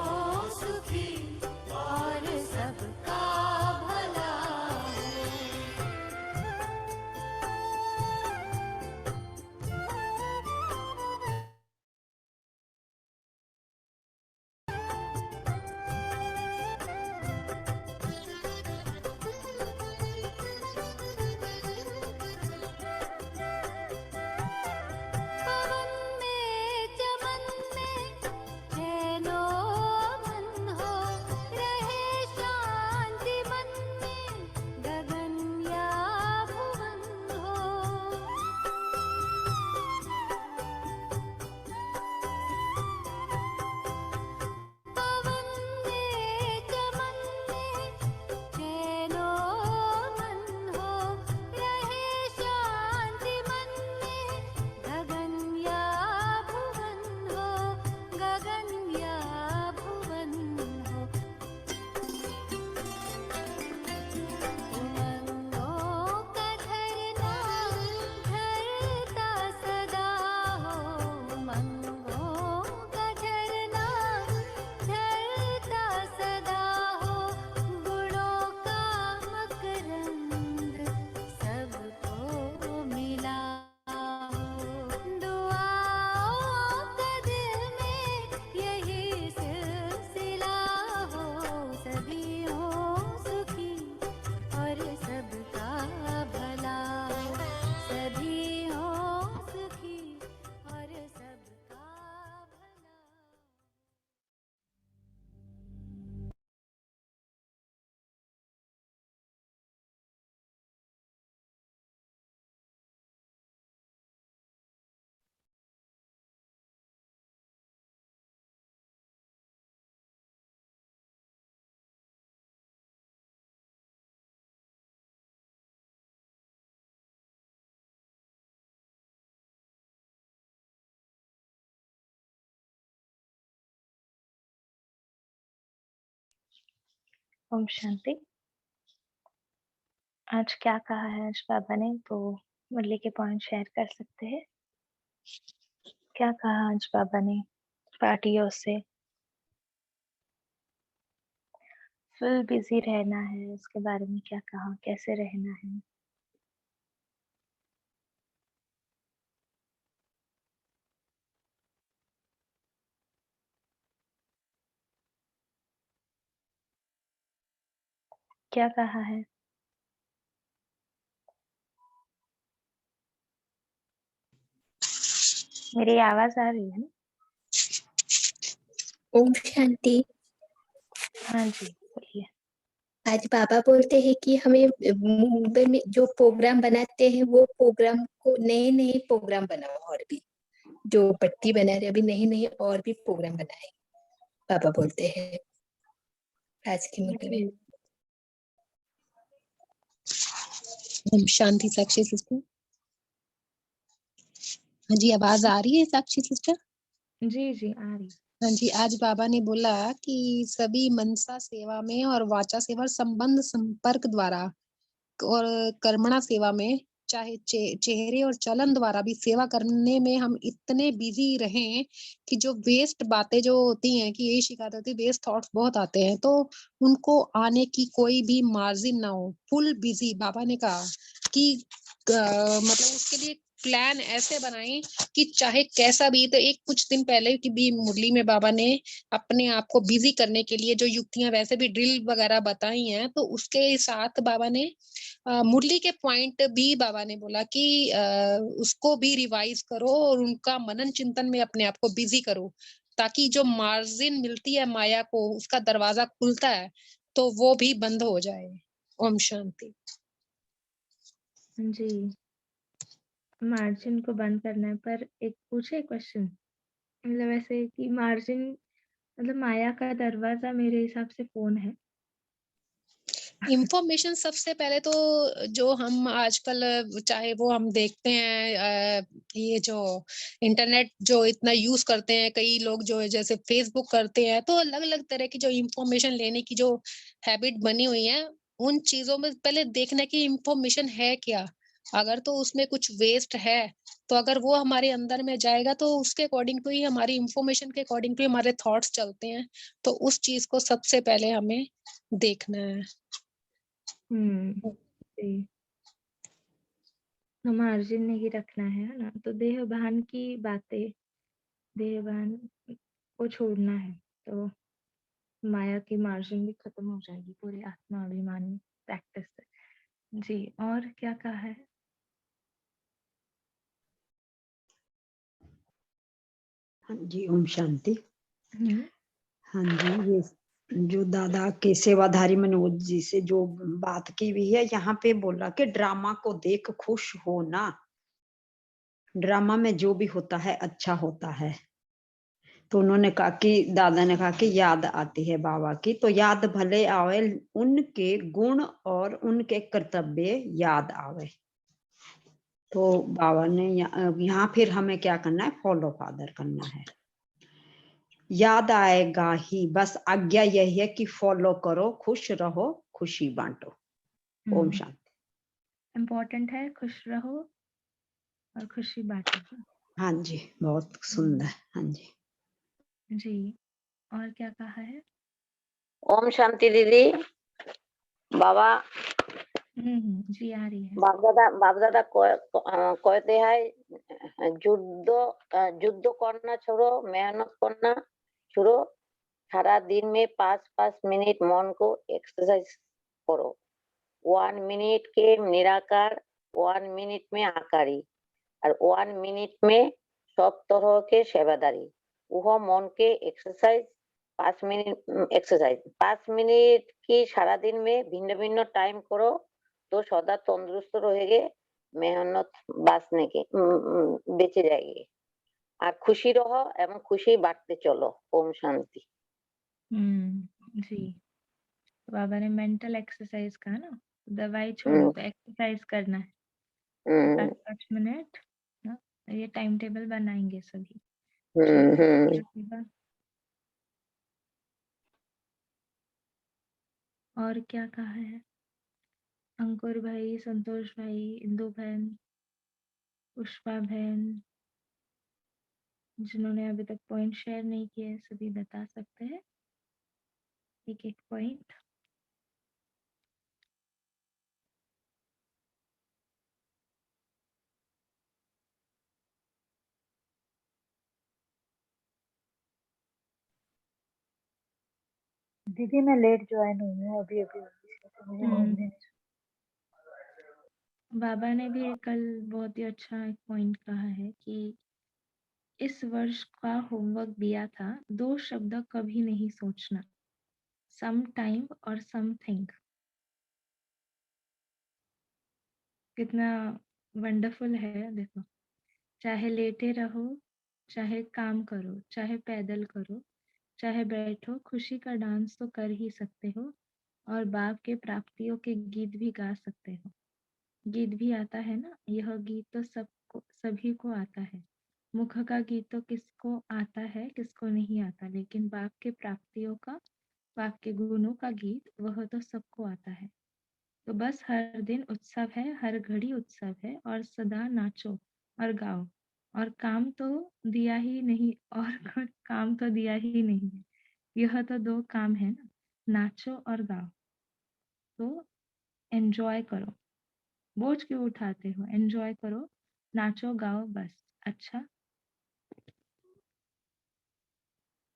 सुखी और सबका भला हो। पवन में चमन में चैनो मन हो। रहे शांति मन में गगन या भुवन हो। पवन में चमन में चैनो मन हो। रहे शांति मन में गगन या भुवन हो। गगन या भुवन हो। उमंगों का झरना झरता सदा हो। उमंगों का झरना झरता सदा हो। गुणों का मकरंद सबको मिला हो। दुआओं का दिल में यही सिलसिला हो। सभी हो सुखी और सबका भला हो। सभी हो सुखी और सबका भला। ओम शांति। आज क्या कहा है आज बाबा ने, तो मुरली के पॉइंट शेयर कर सकते हैं। क्या कहा आज बाबा ने पार्टियों से? फुल बिजी रहना है, उसके बारे में क्या कहा, कैसे रहना है? क्या कहा है? मेरी आवाज आ रही है ना? ओम शांति। हाँ जी, बोलिए। आज बाबा बोलते हैं कि हमें मुंबई में जो प्रोग्राम बनाते हैं वो प्रोग्राम को नए नए प्रोग्राम बनाओ, और भी जो पट्टी बना रहे अभी नए नए और भी प्रोग्राम बनाए, बाबा बोलते हैं आज की मुंबई में। ओम शांति साक्षी सिस्टर। हाँ जी, आवाज आ रही है साक्षी सिस्टर? जी जी आ रही। हाँ जी, आज बाबा ने बोला कि सभी मनसा सेवा में और वाचा सेवा संबंध संपर्क द्वारा और कर्मणा सेवा में, चाहे चेहरे और चलन द्वारा भी सेवा करने में हम इतने बिजी रहें कि जो वेस्ट बातें जो होती हैं, कि यही शिकायत होती है, वेस्ट थॉट्स बहुत आते हैं, तो उनको आने की कोई भी मार्जिन ना हो। फुल बिजी बाबा ने कहा कि मतलब उसके लिए प्लान ऐसे बनाएं कि चाहे कैसा भी। तो एक कुछ दिन पहले की भी मुरली में बाबा ने अपने आप को बिजी करने के लिए जो युक्तियां वैसे भी ड्रिल वगैरह बताई हैं, तो उसके साथ बाबा ने मुरली के पॉइंट भी बाबा ने बोला कि उसको भी रिवाइज करो और उनका मनन चिंतन में अपने आप को बिजी करो, ताकि जो मार्जिन मिलती है माया को, उसका दरवाजा खुलता है तो वो भी बंद हो जाए। ओम शांति। जी, मार्जिन को बंद करना है, पर एक पूछे क्वेश्चन, मतलब ऐसे कि मार्जिन मतलब माया का दरवाजा मेरे हिसाब से फोन है। इंफॉर्मेशन सबसे पहले तो जो हम आजकल चाहे वो हम देखते हैं ये जो इंटरनेट जो इतना यूज करते हैं कई लोग जो है जैसे फेसबुक करते हैं, तो अलग अलग तरह की जो इंफॉर्मेशन लेने की जो हैबिट बनी हुई है, उन चीजों में पहले देखना कि इंफॉर्मेशन है क्या। अगर तो उसमें कुछ वेस्ट है, तो अगर वो हमारे अंदर में जाएगा तो उसके अकॉर्डिंग टू ही हमारी इंफॉर्मेशन के अकॉर्डिंग टू ही हमारे थॉट्स चलते हैं। तो उस चीज को सबसे पहले हमें देखना है। जी, तो मार्जिन नहीं रखना है ना, तो देह भान की बातें, देह भान को छोड़ना है, तो माया की मार्जिन भी खत्म हो जाएगी पूरी आत्मा अभिमानी प्रैक्टिस से। जी, और क्या कहा है? हाँ जी, ओम शांति। हम्म, हाँ जी, ये जो दादा के सेवाधारी मनोज जी से जो बात की हुई है, यहाँ पे बोला कि ड्रामा को देख खुश होना, ड्रामा में जो भी होता है अच्छा होता है। तो उन्होंने कहा कि दादा ने कहा कि याद आती है बाबा की, तो याद भले आवे, उनके गुण और उनके कर्तव्य याद आवे। तो बाबा ने यहाँ फिर हमें क्या करना है, फॉलो फादर करना है। याद आएगा ही, बस आज्ञा यही है कि फॉलो करो, खुश रहो, खुशी बांटो। ओम शांति। इम्पोर्टेंट है खुश रहो और खुशी बांटो। हाँ जी, बहुत सुंदर। हाँ जी जी, और क्या कहा है? ओम शांति दीदी। बाबा जी आ रही है। बाप दादा कहते हैं যুদ্ধ करना छोड़ो, मेहनत करना छोड़ो, सारा दिन में 5-5 मिनट मन को एक्सरसाइज करो। 1 मिनट के निराकार, 1 मिनट में आकारी और 1 मिनट में सब तरह के सेवादारी। वह मन के एक्सरसाइज 5 मिनट एक्सरसाइज 5 मिनट की सारा दिन में भिन्न भिन्न टाइम करो, तो सदा तंदुरुस्त रहेगे, मेहनत बाँचने के बेঁচে जाएगी। और खुशी रहो एवं खुशी बांटते चलो। ओम शांति। जी, तो बाबा ने मेंटल एक्सरसाइज कहा ना, दवाई छोड़ो तो एक्सरसाइज करना है, 5-5 मिनट ना, ये टाइम टेबल बनाएंगे सभी। और क्या कहा है? अंकुर भाई, संतोष भाई, इंदु बहन, पुष्पा बहन, जिन्होंने अभी तक पॉइंट शेयर नहीं किए सभी बता सकते हैं एक एक पॉइंट। दीदी मैं लेट ज्वाइन हुई हूँ अभी अभी, मुझे नींद नहीं। बाबा ने भी कल बहुत ही अच्छा एक पॉइंट कहा है कि इस वर्ष का होमवर्क दिया था, 2 शब्द कभी नहीं सोचना, सम टाइम और समथिंग। कितना वंडरफुल है देखो, चाहे लेटे रहो, चाहे काम करो, चाहे पैदल करो, चाहे बैठो, खुशी का डांस तो कर ही सकते हो, और बाप के प्राप्तियों के गीत भी गा सकते हो। गीत भी आता है ना, यह गीत तो सबको सभी को आता है। मुख का गीत तो किसको आता है किसको नहीं आता, लेकिन बाप के प्राप्तियों का, बाप के गुणों का गीत वह तो सबको आता है। तो बस हर दिन उत्सव है, हर घड़ी उत्सव है, और सदा नाचो और गाओ, और काम तो दिया ही नहीं, और काम तो दिया ही नहीं है। यह तो 2 काम है ना, नाचो और गाओ। तो एंजॉय करो, बोझ क्यों उठाते हो, एंजॉय करो, नाचो गाओ बस। अच्छा,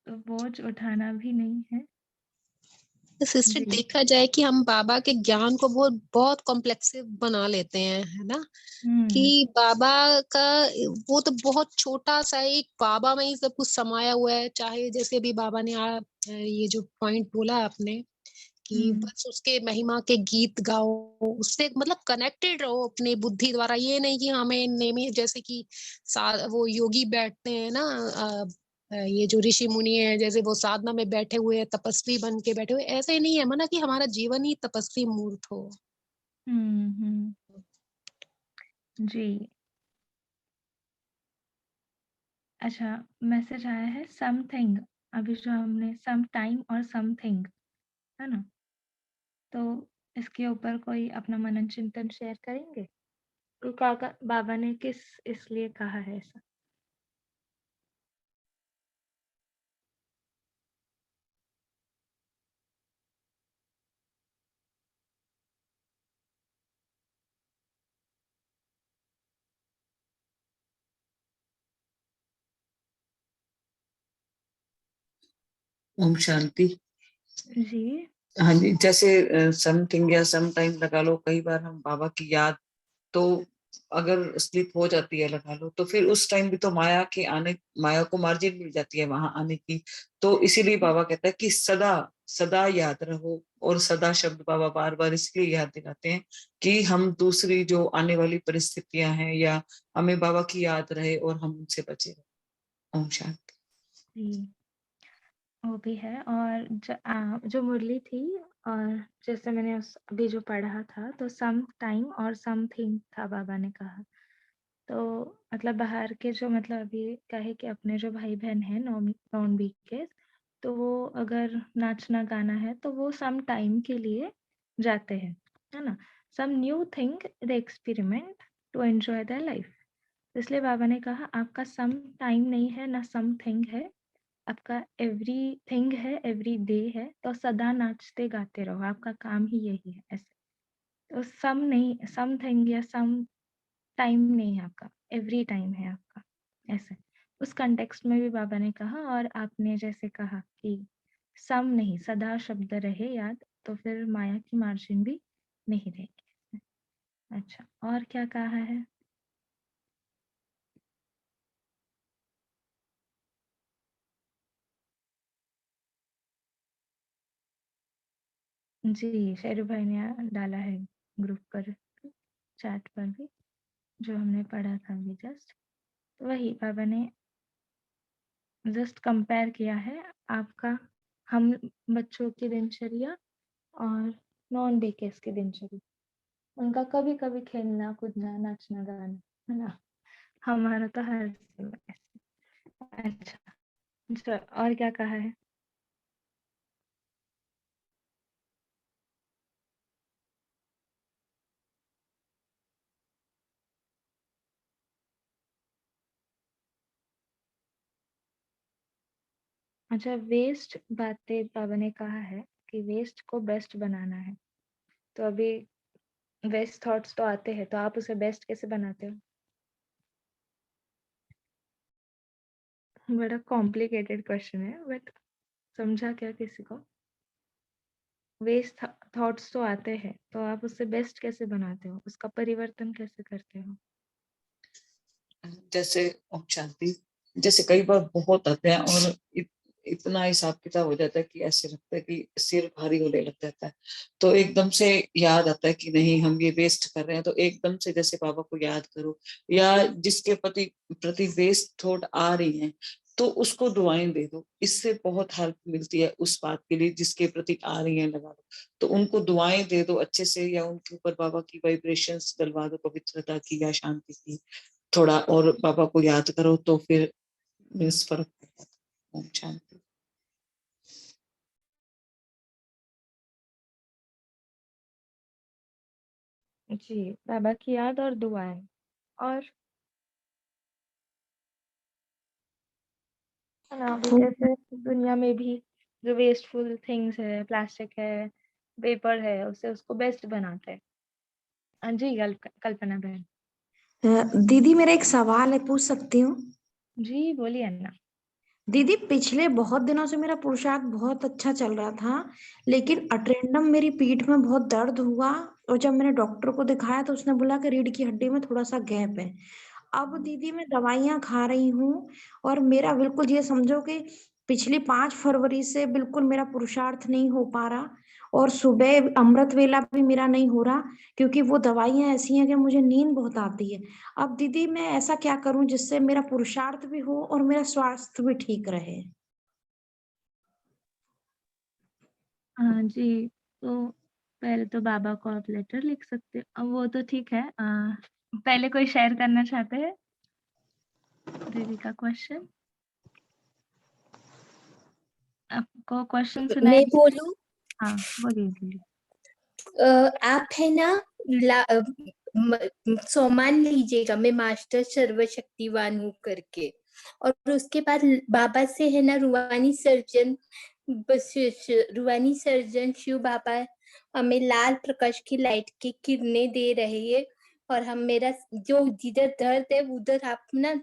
तो बोझ उठाना भी नहीं है। सिस्टर देखा जाए कि हम बाबा के ज्ञान को बहुत बहुत कॉम्प्लेक्सिव बना लेते हैं, है ना, कि बाबा का वो तो बहुत छोटा सा एक बाबा में ही सब कुछ समाया हुआ है। चाहे जैसे अभी बाबा ने ये जो पॉइंट बोला आपने कि बस उसके महिमा के गीत गाओ, उससे मतलब कनेक्टेड रहो अपनी बुद्धि द्वारा। ये नहीं कि हमें नेमी जैसे कि वो योगी बैठते हैं ना, ये जो ऋषि मुनि है जैसे वो साधना में बैठे हुए हैं, तपस्वी बन के बैठे हुए, ऐसे ही नहीं है माना कि हमारा जीवन ही तपस्वी मूर्त हो। जी। अच्छा, मैसेज आया है समथिंग, अभी जो हमने सम टाइम और समथिंग, है ना, तो इसके ऊपर कोई अपना मनन चिंतन शेयर करेंगे? तो काका बाबा ने किस इसलिए कहा है ऐसा? ओम शांति। जी। हाँ जी, जैसे समथिंग या सम टाइम लगा लो, कई बार हम बाबा की याद तो अगर स्लिप हो जाती है लगा लो, तो फिर उस टाइम भी तो माया को मार्जिन मिल जाती है वहां आने की। तो इसीलिए बाबा कहता है कि सदा सदा याद रहो, और सदा शब्द बाबा बार बार इसलिए याद दिलाते हैं कि हम दूसरी जो आने वाली परिस्थितियां हैं या हमें बाबा की याद रहे और हम उनसे बचे रहे। ओम शांति। वो भी है। और जो मुरली थी, और जैसे मैंने अभी जो पढ़ा था, तो सम टाइम और समथिंग था बाबा ने कहा। तो मतलब बाहर के जो मतलब अभी कहे कि अपने जो भाई बहन हैं नॉन बी के, तो वो अगर नाचना गाना है तो वो सम टाइम के लिए जाते हैं, है ना। Some new thing the experiment to enjoy the life. इसलिए बाबा ने कहा आपका सम टाइम नहीं है ना सम थिंग है, आपका एवरी थिंग है, एवरी डे है। तो सदा नाचते गाते रहो, आपका काम ही यही है। ऐसे तो सम नहीं, सम थिंग या सम टाइम नहीं है आपका, एवरी टाइम है आपका। ऐसे उस कंटेक्स्ट में भी बाबा ने कहा। और आपने जैसे कहा कि सम नहीं, सदा शब्द रहे याद, तो फिर माया की मार्जिन भी नहीं रहेगी। अच्छा, और क्या कहा है? जी, शेरू भाई ने डाला है ग्रुप पर, चैट पर भी, जो हमने पढ़ा था अभी जस्ट। वही बाबा ने जस्ट कंपेयर किया है आपका, हम बच्चों की दिनचर्या और नॉन बेकेस की दिनचर्या, उनका कभी कभी खेलना कूदना नाचना गाना, है ना। हमारा तो हर समय। अच्छा, और क्या कहा है? अच्छा, वेस्ट बातें बाबा ने कहा है कि वेस्ट को बेस्ट बनाना है। तो अभी वेस्ट थॉट्स तो आते हैं, तो आप उसे बेस्ट कैसे बनाते हो? बड़ा कॉम्प्लिकेटेड क्वेश्चन है, बट समझा क्या किसी को? वेस्ट थॉट्स तो आते हैं, तो आप उससे बेस्ट कैसे बनाते हो, उसका परिवर्तन कैसे करते हो? जैसे ओम शांति, जैसे कई बार बहुत आते हैं और इतना हिसाब किताब हो जाता है कि ऐसे लगता है कि सिर भारी होने लग जाता है। तो एकदम से याद आता है कि नहीं, हम ये वेस्ट कर रहे हैं। तो एकदम से जैसे बाबा को याद करो, या जिसके प्रति वेस्ट थॉट आ रही हैं तो उसको दुआएं दे दो। इससे बहुत हेल्प मिलती है उस बात के लिए जिसके प्रति आ रही है, लगा दो तो उनको दुआएं दे दो अच्छे से, या उनके ऊपर बाबा की वाइब्रेशंस डलवा दो, पवित्रता की या शांति की थोड़ा, और बाबा को याद करो तो फिर मीन्स फर्क पड़ता है। ओम शांति। जी, बाबा की याद और दुआएं। और है ना, अभी जैसे दुनिया में भी जो वेस्टफुल थिंग्स है, प्लास्टिक है, पेपर है, उससे उसको बेस्ट बनाते हैं। हाँ जी, कल्पना बहन। दीदी मेरा एक सवाल है, पूछ सकती हूँ? जी बोलिए अन्ना। दीदी पिछले बहुत दिनों से मेरा पुरुषार्थ बहुत अच्छा चल रहा था, लेकिन अटेंडम मेरी पीठ में बहुत दर्द हुआ, और जब मैंने डॉक्टर को दिखाया तो उसने बोला कि रीढ़ की हड्डी में थोड़ा सा गैप है। अब दीदी मैं दवाइयां खा रही हूँ, और मेरा बिल्कुल ये समझो कि पिछली 5 फरवरी से बिल्कुल मेरा पुरुषार्थ नहीं हो पा रहा, और सुबह अमृत वेला भी मेरा नहीं हो रहा, क्योंकि वो दवाइयां ऐसी हैं कि मुझे नींद बहुत आती है। अब दीदी मैं ऐसा क्या करूं जिससे मेरा पुरुषार्थ भी हो और मेरा स्वास्थ्य भी ठीक रहे? हाँ जी, तो पहले तो बाबा को आप लेटर लिख सकते हो, वो तो ठीक है। पहले कोई शेयर करना चाहते हैं दीदी का क्वेश्चन? आपको क्वेश्चन सुनाई मैं दिया? बोलूं? हाँ, बोलिए बोलिए। आप है ना सोमान लीजिएगा, मैं मास्टर सर्वशक्तिवान हूँ करके, और उसके बाद बाबा से है ना रूहानी सर्जन, रूहानी सर्जन शिव बाबा हमें लाल प्रकाश की लाइट की किरणें दे रहे हैं, और हम मेरा जो जिधर दर्द है उधर आप ना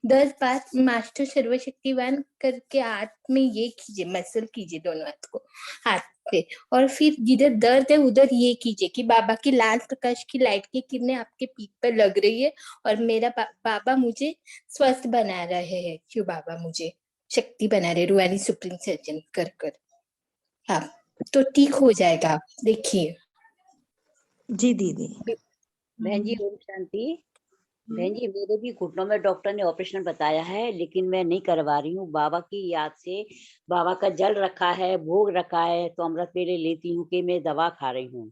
10 बार मास्टर सर्वशक्तिवान करके हाथ में ये कीजिए, मसल कीजिए दोनों हाथ को हाथ पे, और फिर जिधर दर्द है उधर ये कीजिए कि बाबा की लाल प्रकाश की लाइट की किरणें आपके पीठ पर लग रही है, और मेरा बाबा मुझे स्वस्थ बना रहे हैं, शिव बाबा मुझे शक्ति बना रहे, रूहानी सुप्रीम सर्जन कर कर। हाँ, तो ठीक हो जाएगा, देखिए। जी दीदी। बहन जी ओम शांति। बहन जी मेरे भी घुटनों में डॉक्टर ने ऑपरेशन बताया है, लेकिन मैं नहीं करवा रही हूँ। बाबा की याद से बाबा का जल रखा है, भोग रखा है, तो अमृत वेले लेती हूँ कि मैं दवा खा रही हूँ।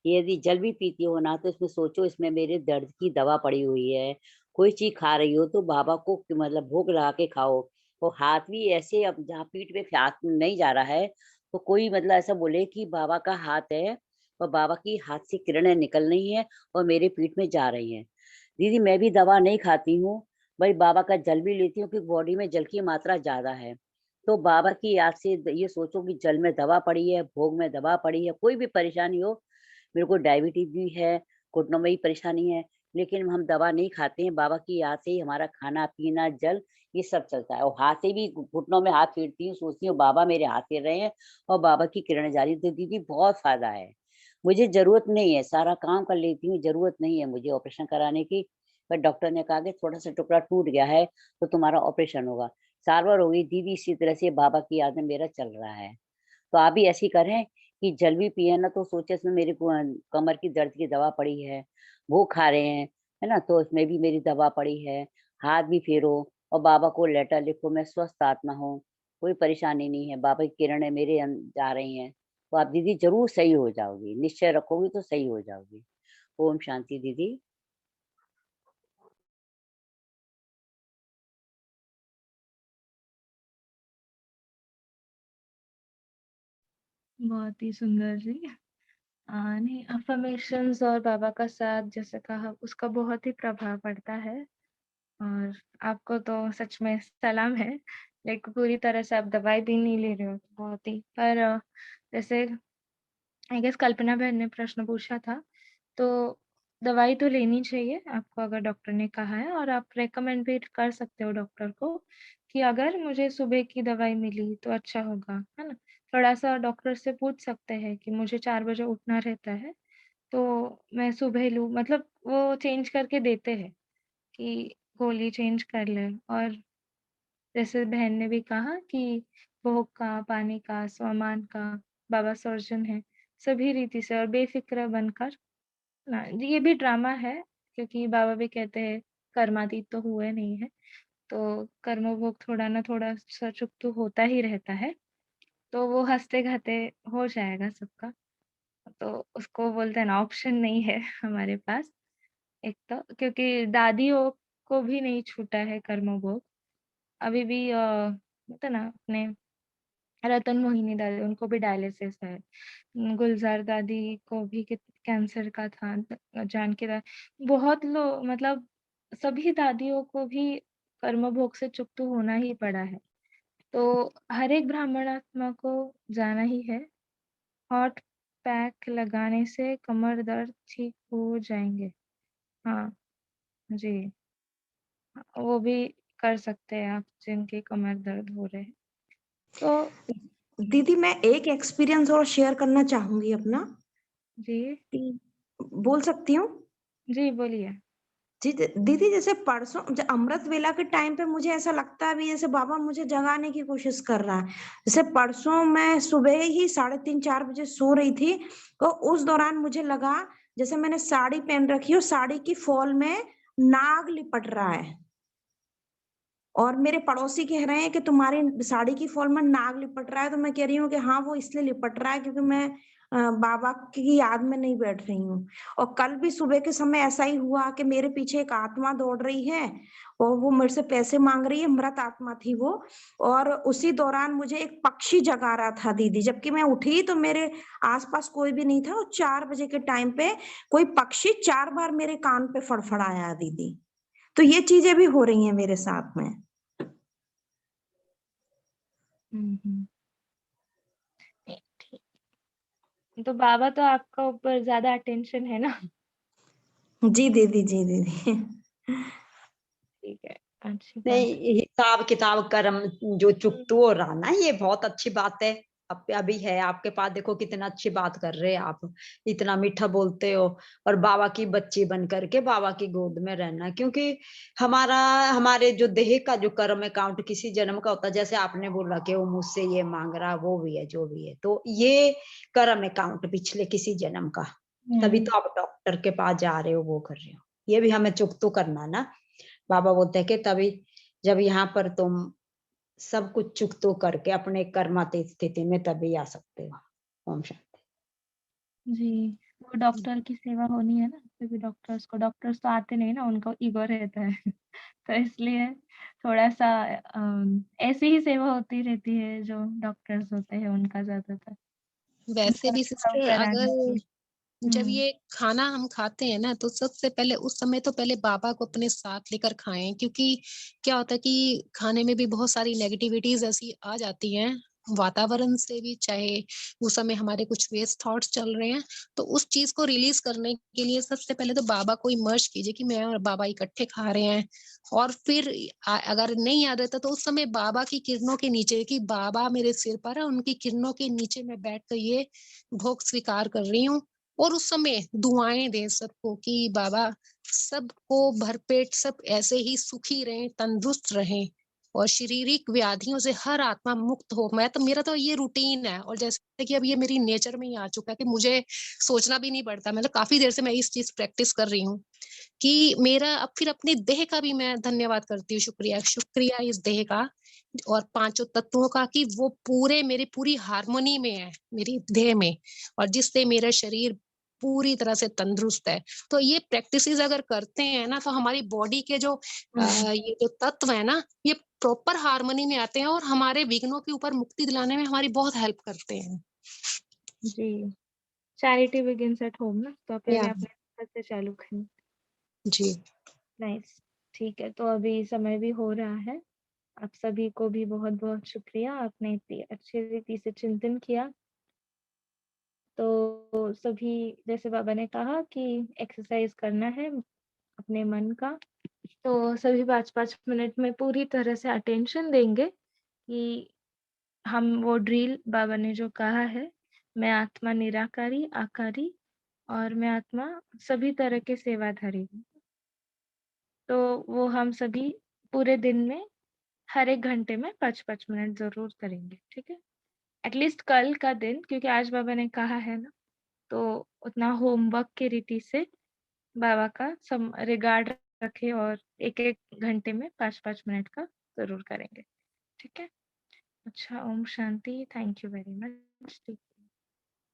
यदि जल भी पीती हो ना, तो इसमें सोचो इसमें मेरे दर्द की दवा पड़ी हुई है। कोई चीज खा रही हो तो बाबा को मतलब भोग लगा के खाओ। और हाथ भी ऐसे, अब जहाँ पीठ पे हाथ नहीं जा रहा है, तो कोई मतलब ऐसा बोले कि बाबा का हाथ है और बाबा की हाथ से किरणें निकल रही है और मेरे पीठ में जा रही है। दीदी मैं भी दवा नहीं खाती हूँ भाई, बाबा का जल भी लेती हूँ क्योंकि बॉडी में जल की मात्रा ज्यादा है। तो बाबा की याद से ये सोचो कि जल में दवा पड़ी है, भोग में दवा पड़ी है। कोई भी परेशानी हो, मेरे को डायबिटीज भी है, घुटनों में भी परेशानी है, लेकिन हम दवा नहीं खाते हैं। बाबा की याद से ही हमारा खाना पीना जल ये सब चलता है। और हाथ से भी घुटनों में हाथ फेरती हूँ, सोचती हूँ बाबा मेरे हाथ फेर रहे हैं और बाबा की किरण जा रही है। तो दीदी बहुत फायदा है, मुझे जरूरत नहीं है, सारा काम कर लेती हूँ, जरूरत नहीं है मुझे ऑपरेशन कराने की। पर डॉक्टर ने कहा कि थोड़ा सा टुकड़ा टूट गया है तो तुम्हारा ऑपरेशन होगा। 4 बार हो गई दीदी, इसी तरह से बाबा की याद में मेरा चल रहा है। तो आप भी ऐसी करें कि जल भी पिए ना, तो सोचे इसमें मेरी कमर की दर्द की दवा पड़ी है, वो खा रहे हैं, है ना, तो इसमें भी मेरी दवा पड़ी है। हाथ भी फेरो और बाबा को लेटर लिखो, मैं स्वस्थ आत्मा हूँ, कोई परेशानी नहीं है, बाबा की किरणें मेरे जा रही हैं। तो आप दीदी जरूर सही हो जाओगी, निश्चय रखोगी तो सही हो जाओगी। ओम शांति दीदी। बहुत ही सुंदर जी। नहीं, अफर्मेशंस और बाबा का साथ जैसे कहा उसका बहुत ही प्रभाव पड़ता है, और आपको तो सच में सलाम है, लेकिन पूरी तरह से आप दवाई भी नहीं ले रहे हो, बहुत ही। पर जैसे आई गेस कल्पना बहन ने प्रश्न पूछा था, तो दवाई तो लेनी चाहिए आपको अगर डॉक्टर ने कहा है, और आप रेकमेंड भी कर सकते हो डॉक्टर को कि अगर मुझे सुबह की दवाई मिली तो अच्छा होगा, है ना? थोड़ा-सा डॉक्टर से पूछ सकते हैं कि मुझे 4 बजे उठना रहता है, तो मैं सुबह लूँ, मतलब वो चेंज करके देते हैं कि गोली चेंज कर ले। और जैसे बहन ने भी कहा कि भोग का, पानी का, सामान का बाबा सर्जन है, सभी रीति से और बेफ़िक्र बनकर ना, ये भी ड्रामा है, क्योंकि बाबा भी कहते हैं कर्मातीत तो हुए नहीं है, तो कर्मभोग थोड़ा ना थोड़ा सचुक तो होता ही रहता है, तो वो हँसते-खेलते हो जाएगा सबका। तो उसको बोलते हैं ना, ऑप्शन नहीं है हमारे पास। एक तो क्योंकि दादियों को भी नहीं छूटा है कर्मभोग, अभी भी होता है ना अपने रतन मोहिनी दादी, उनको भी डायलिसिस है। गुलज़ार दादी को भी कैंसर का था, जानकी दा, बहुत लोग, मतलब सभी दादियों को भी कर्मभोग से चुप तो होना ही पड़ा है। तो हर एक ब्राह्मण आत्मा को जाना ही है। हॉट पैक लगाने से कमर दर्द ठीक हो जाएँगे। हाँ, जी। वो भी कर सकते हैं आप जिनके कमर दर्द हो रहे हैं। तो दीदी मैं एक एक्सपीरियंस और शेयर करना चाहूंगी अपना। जी। बोल सकती हूँ? जी, बोलिए। जी दीदी, जैसे परसों अमृत वेला के टाइम पे मुझे ऐसा लगता है भी जैसे बाबा मुझे जगाने की कोशिश कर रहा है। जैसे परसों मैं सुबह ही 3:30-4 बजे सो रही थी, तो उस दौरान मुझे लगा जैसे मैंने साड़ी पहन रखी है और साड़ी की फॉल में नाग लिपट रहा है। और मेरे पड़ोसी कह रहे हैं कि तुम्हारी साड़ी की फॉल में नाग लिपट रहा है, तो मैं कह रही हूँ कि हाँ, वो इसलिए लिपट रहा है क्योंकि मैं बाबा की याद में नहीं बैठ रही हूँ। और कल भी सुबह के समय ऐसा ही हुआ कि मेरे पीछे एक आत्मा दौड़ रही है और वो मेरे से पैसे मांग रही है, मृत आत्मा थी वो। और उसी दौरान मुझे एक पक्षी जगा रहा था दीदी, जबकि मैं उठी तो मेरे आसपास कोई भी नहीं था, और 4 बजे के टाइम पे कोई पक्षी 4 बार मेरे कान पे फड़फड़ाया दीदी। तो ये चीजें भी हो रही हैं मेरे साथ में। हम्म। ठीक। तो बाबा तो आपका ऊपर ज्यादा अटेंशन है ना। जी दीदी, जी दीदी। ठीक है, अच्छी बात है। नहीं, हिसाब किताब कर्म जो चुकतू हो रहा ना, ये बहुत अच्छी बात है। अब अभी है आपके पास, देखो कितना अच्छी बात कर रहे हैं आप, इतना मीठा बोलते हो, और बाबा की बच्ची बन करके बाबा की गोद में रहना। क्योंकि हमारे जो देह का जो कर्म अकाउंट किसी जन्म का होता है, जैसे आपने बोला कि वो मुझसे ये मांग रहा, वो भी है, जो भी है, तो ये कर्म अकाउंट पिछले किसी जन्म का, तभी तो आप डॉक्टर के पास जा रहे हो, वो कर रहे हो, ये भी हमें चुकतू करना ना। बाबा बोलते हैं कि तभी जब यहाँ पर तुम सब कुछ चुकतो करके अपने कर्मातीत स्थिति में तभी आ सकते हो। ओम शांति। जी, वो डॉक्टर की सेवा होनी है ना, क्योंकि डॉक्टर्स तो आते नहीं ना, उनको ईगो रहता है। तो इसलिए थोड़ा-सा ऐसी ही सेवा होती रहती है जो डॉक्टर्स होते हैं उनका ज़्यादातर। वैसे भी सर्व सिस्टर, कराने अगर की। जब हुँ। ये खाना हम खाते हैं ना, तो सबसे पहले उस समय तो पहले बाबा को अपने साथ लेकर खाएं, क्योंकि क्या होता है कि खाने में भी बहुत सारी नेगेटिविटीज ऐसी आ जाती हैं वातावरण से भी, चाहे उस समय हमारे कुछ वेस्ट थॉट्स चल रहे हैं, तो उस चीज को रिलीज करने के लिए सबसे पहले तो बाबा को इमर्ज कीजिए कि मैं और बाबा इकट्ठे खा रहे हैं। और फिर अगर नहीं याद रहता तो उस समय बाबा की किरणों के नीचे, कि बाबा मेरे सिर पर है, उनकी किरणों के नीचे मैं बैठ कर ये भोग स्वीकार कर रही हूँ। और उस समय दुआएं दें सबको कि बाबा सबको भरपेट, सब ऐसे ही सुखी रहें, तंदुरुस्त रहें, और शारीरिक व्याधियों से हर आत्मा मुक्त हो। मेरा तो ये रूटीन है, और जैसे कि अब ये मेरी नेचर में ही आ चुका है कि मुझे सोचना भी नहीं पड़ता। मतलब काफी देर से मैं इस चीज प्रैक्टिस कर रही हूँ कि मेरा अब फिर अपने देह का भी मैं धन्यवाद करती हूँ, शुक्रिया इस देह का और पांचों तत्वों का, कि वो पूरे मेरी पूरी हार्मोनी में है मेरी देह में, और जिससे मेरा शरीर पूरी तरह से तंदुरुस्त है। तो ये प्रैक्टिसेस अगर करते हैं ना, तो हमारी बॉडी के जो ये जो तत्व है ना, ये प्रॉपर हार्मनी में आते हैं और हमारे विघ्नों के ऊपर मुक्ति दिलाने में हमारी बहुत हेल्प करते हैं। जी, चैरिटी बिगिंस एट होम ना, तो पहले या अपने घर से चालू करें। जी, नाइस, ठीक है, तो अभी समय भी हो रहा है। आप सभी को भी बहुत-बहुत शुक्रिया, आपने इतनी अच्छी रीति से चिंतन किया। तो सभी, जैसे बाबा ने कहा कि एक्सरसाइज करना है अपने मन का, तो सभी 5-5 मिनट में पूरी तरह से अटेंशन देंगे कि हम वो ड्रिल बाबा ने जो कहा है, मैं आत्मा निराकारी, आकारी और मैं आत्मा सभी तरह के सेवाधारी हूँ। तो वो हम सभी पूरे दिन में हर 1 घंटे में 5-5 मिनट ज़रूर करेंगे, ठीक है? एटलीस्ट कल का दिन, क्योंकि आज बाबा ने कहा है ना, तो उतना होमवर्क की रीति से बाबा का रिगार्ड रखें और 1-1 घंटे में 5-5 मिनट का ज़रूर करेंगे, ठीक है? अच्छा, Om Shanti, thank you very much.